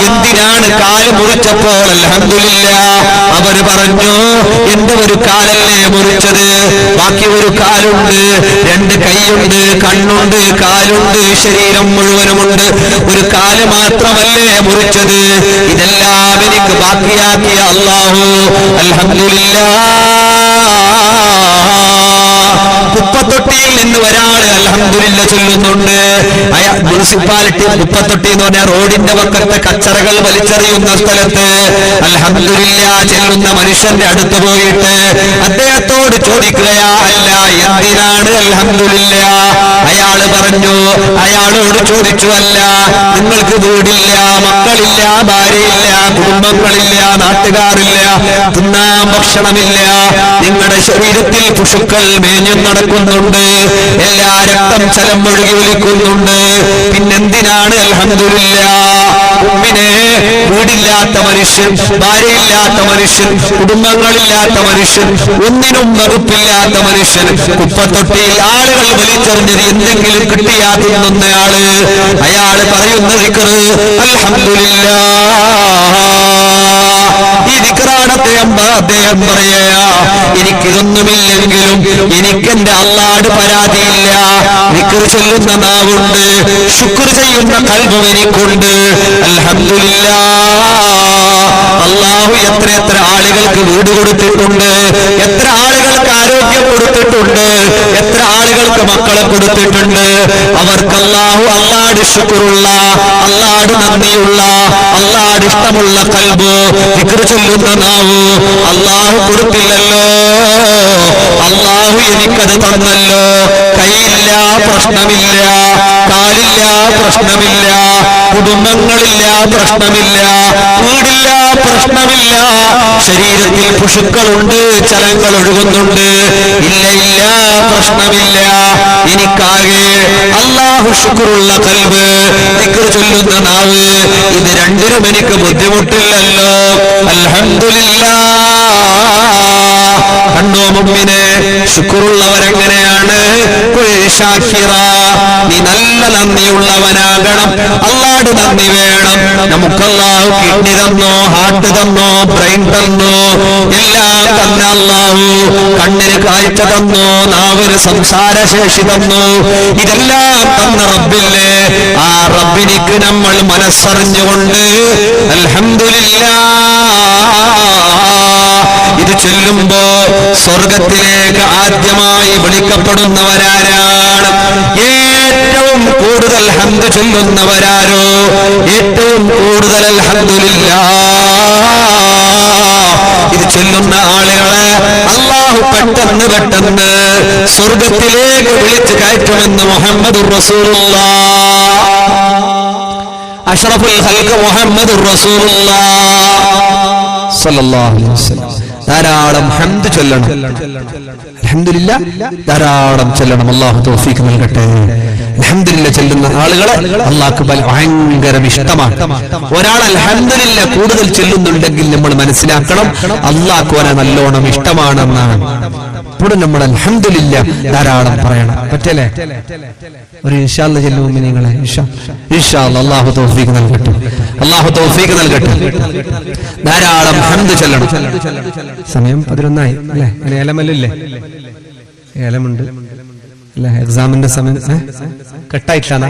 എന്തിനാണ് കാല് മുറിച്ചപ്പോൾ അൽഹംദുലില്ലാഹ്? അവർ പറഞ്ഞു, എന്റെ ഒരു കാലല്ലേ മുറിച്ചത്, ബാക്കി ഒരു കാലുണ്ട്, 2 കൈയുണ്ട്, കണ്ണുണ്ട്, കാലുണ്ട്, ശരീരം മുഴുവനുമുണ്ട്, ഒരു കാല് മാത്രമല്ലേ മുറിച്ചത്, ഇതെല്ലാം എനിക്ക് ബാക്കിയാക്കിയ അല്ലാഹു, അൽഹംദുലില്ലാഹ്. കുപ്പത്തൊട്ടിയിൽ നിന്ന് ഒരാൾ അൽഹംദുലില്ലാ ചൊല്ലുന്നുണ്ട്. മുനിസിപ്പാലിറ്റി കുപ്പത്തൊട്ടി എന്ന് പറഞ്ഞാൽ റോഡിന്റെ പക്കത്തെ കച്ചറകൾ വലിച്ചെറിയുന്ന സ്ഥലത്ത് അൽഹംദുലില്ലാ ചെല്ലുന്ന മനുഷ്യന്റെ അടുത്ത് പോയിട്ട് അദ്ദേഹത്തോട് ചോദിക്കുകയാ, അല്ല എന്തിനാണ് അൽഹംദുലില്ലാ? അയാള് പറഞ്ഞു, അയാളോട് ചോദിച്ചു, അല്ല നിങ്ങൾക്ക് വീടില്ല, മക്കളില്ല, ഭാര്യയില്ല, കുടുംബങ്ങളില്ല, നാട്ടുകാരില്ല, തിന്നാൻ ഭക്ഷണമില്ല, നിങ്ങളുടെ ശരീരത്തിൽ പശുക്കൾ മേഞ്ഞു നടക്കുന്നുണ്ട്, എല്ലാ രക്തം ചലം ഒഴുകി ഒലിക്കുന്നുണ്ട്, പിന്നെന്തിനാണ് അൽഹംദുലില്ലാ? ഉമ്മിനെ വീടില്ലാത്ത മനുഷ്യൻ, ഭാര്യയില്ലാത്ത മനുഷ്യൻ, കുടുംബങ്ങളില്ലാത്ത മനുഷ്യൻ, ഒന്നിനും വകുപ്പില്ലാത്ത മനുഷ്യൻ, കുപ്പത്തൊട്ടിയിൽ ആളുകൾ വലിച്ചെറിഞ്ഞത് എന്തെങ്കിലും കിട്ടിയാ തിന്നുന്നയാള്, അയാള് പറയുന്ന ദിക്ർ അൽഹംദുലില്ലാ. ഈ ദിക്റാണ് അദ്ദേഹം പറയാ, എനിക്കിതൊന്നുമില്ലെങ്കിലും എനിക്കെന്റെ അല്ലാഹുവോട് പരാതിയില്ല, ദിക്ർ ചൊല്ലുന്ന നാവുണ്ട്, ശുക്ർ ചെയ്യുന്ന ഖൽബും എനിക്കുണ്ട്, അൽഹംദുലില്ലാ. അല്ലാഹു എത്ര ആളുകൾക്ക് വീട് കൊടുത്തിട്ടുണ്ട്, എത്ര ആളുകൾക്ക് ആരോഗ്യം കൊടുത്തിട്ടുണ്ട്, എത്ര ആളുകൾക്ക് മക്കളെ കൊടുത്തിട്ടുണ്ട്. അവർക്ക് അല്ലാഹുവോട് ശുക്റുള്ള, അല്ലാഹുവോട് നന്ദിയുള്ള, അല്ലാഹുവോട് ഇഷ്ടമുള്ള ഖൽബ്, ദിക്ർ ചൊല്ലുന്ന നാവ് അല്ലാഹു കൊടുത്തില്ലല്ലോ, അല്ലാഹു എനിക്കത് തന്നല്ലോ. കൈയില്ല പ്രശ്നമില്ല, കാലില്ല പ്രശ്നമില്ല, കുടുംബങ്ങളില്ല പ്രശ്നമില്ല, വീടില്ല പ്രശ്നമില്ല, ശരീരത്തിൽ പശുക്കളുണ്ട്, ചലങ്ങൾ ഒഴുകുന്നുണ്ട്, ഇല്ല പ്രശ്നമില്ല, എനിക്കാകെ അല്ലാഹു ശുക്റുള്ള ഖൽബ്, ദിക്ർ ചൊല്ലുന്ന നാവ്, ഇത് രണ്ടിനും എനിക്ക് ബുദ്ധിമുട്ടില്ലല്ലോ, അൽഹംദുലില്ലാ. കണ്ടോ മുഅ്മിനെ, ശുക്റുള്ളവരെങ്ങനെയാണ്? നീ നല്ല നന്ദിയുള്ളവനാകണം. അല്ലാഹുവിന് നന്ദി വേണം. നമുക്ക് അല്ലാഹു കിഡ്നി തന്നോ, ഹാർട്ട് തന്നോ, ബ്രെയിൻ തന്നോ, എല്ലാം തന്ന അല്ലാഹു. കണ്ണിന് കാഴ്ച തന്നോ, നാവിന് സംസാരശേഷി തന്നോ, ഇതെല്ലാം തന്ന റബ്ബില്ലേ, ആ റബ്ബിനിക്ക് നമ്മൾ മനസ്സറിഞ്ഞുകൊണ്ട് അൽഹംദുലില്ലാഹ് ഇത് ചൊല്ലുമ്പോ സ്വർഗത്തിലേക്ക് ആദ്യമായി വിളിക്കപ്പെടുന്നവരാരാണ്? ഏറ്റവും കൂടുതൽ ഹംദ് ചൊല്ലുന്നവരാരോ, ഏറ്റവും കൂടുതൽ അൽഹംദുലില്ലാഹ് ഇത് ചൊല്ലുന്ന ആളുകളെ അല്ലാഹു പെട്ടെന്ന് സ്വർഗത്തിലേക്ക് വിളിച്ചു കയറ്റുമെന്ന് മുഹമ്മദുർ റസൂലുള്ളാഹ്. അഷ്റഫുൽ ഖൽഖ് മുഹമ്മദുർ റസൂലുള്ളാഹ് സല്ലല്ലാഹു അലൈഹി വസല്ലം. ധാരാളം ഹംദ് ചൊല്ലണം. അൽഹംദുലില്ലാ ധാരാളം ചൊല്ലണം. അല്ലാഹു തൗഫീഖ് നൽകട്ടെ. അൽഹംദുലില്ലാ ചൊല്ലുന്ന ആളുകളെ അല്ലാഹുക്ക് ഭയങ്കര ഇഷ്ടമാണ്. ഒരാൾ അൽഹംദുലില്ലാ കൂടുതൽ ചൊല്ലുന്നുണ്ടെങ്കിൽ നമ്മൾ മനസ്സിലാക്കണം അല്ലാഹുക്ക് അവനെ നല്ലോണം ഇഷ്ടമാണെന്നാണ്. അപ്പോൾ നമ്മൾ അൽഹംദുലില്ലാ ധാരാളം പറയണം. പറ്റല്ലേ? ഒരു ഇൻഷാ അല്ലാഹ് ചൊല്ലുമ്പോൾ നിങ്ങളെ ഇൻഷാ അല്ലാഹ് അല്ലാഹു തൗഫീഖ് നൽകട്ടെ. അല്ലാഹു തൗഫീഖ് നൽകട്ടെ. ധാരാളം ഹംദ് ചൊല്ലണം. സമയം 11 ആയി അല്ലേ? ഏലമല്ലേ? ഏലമുണ്ട് അല്ലെ? എക്സാമിന്റെ സമയം കട്ടായിട്ടാണ്.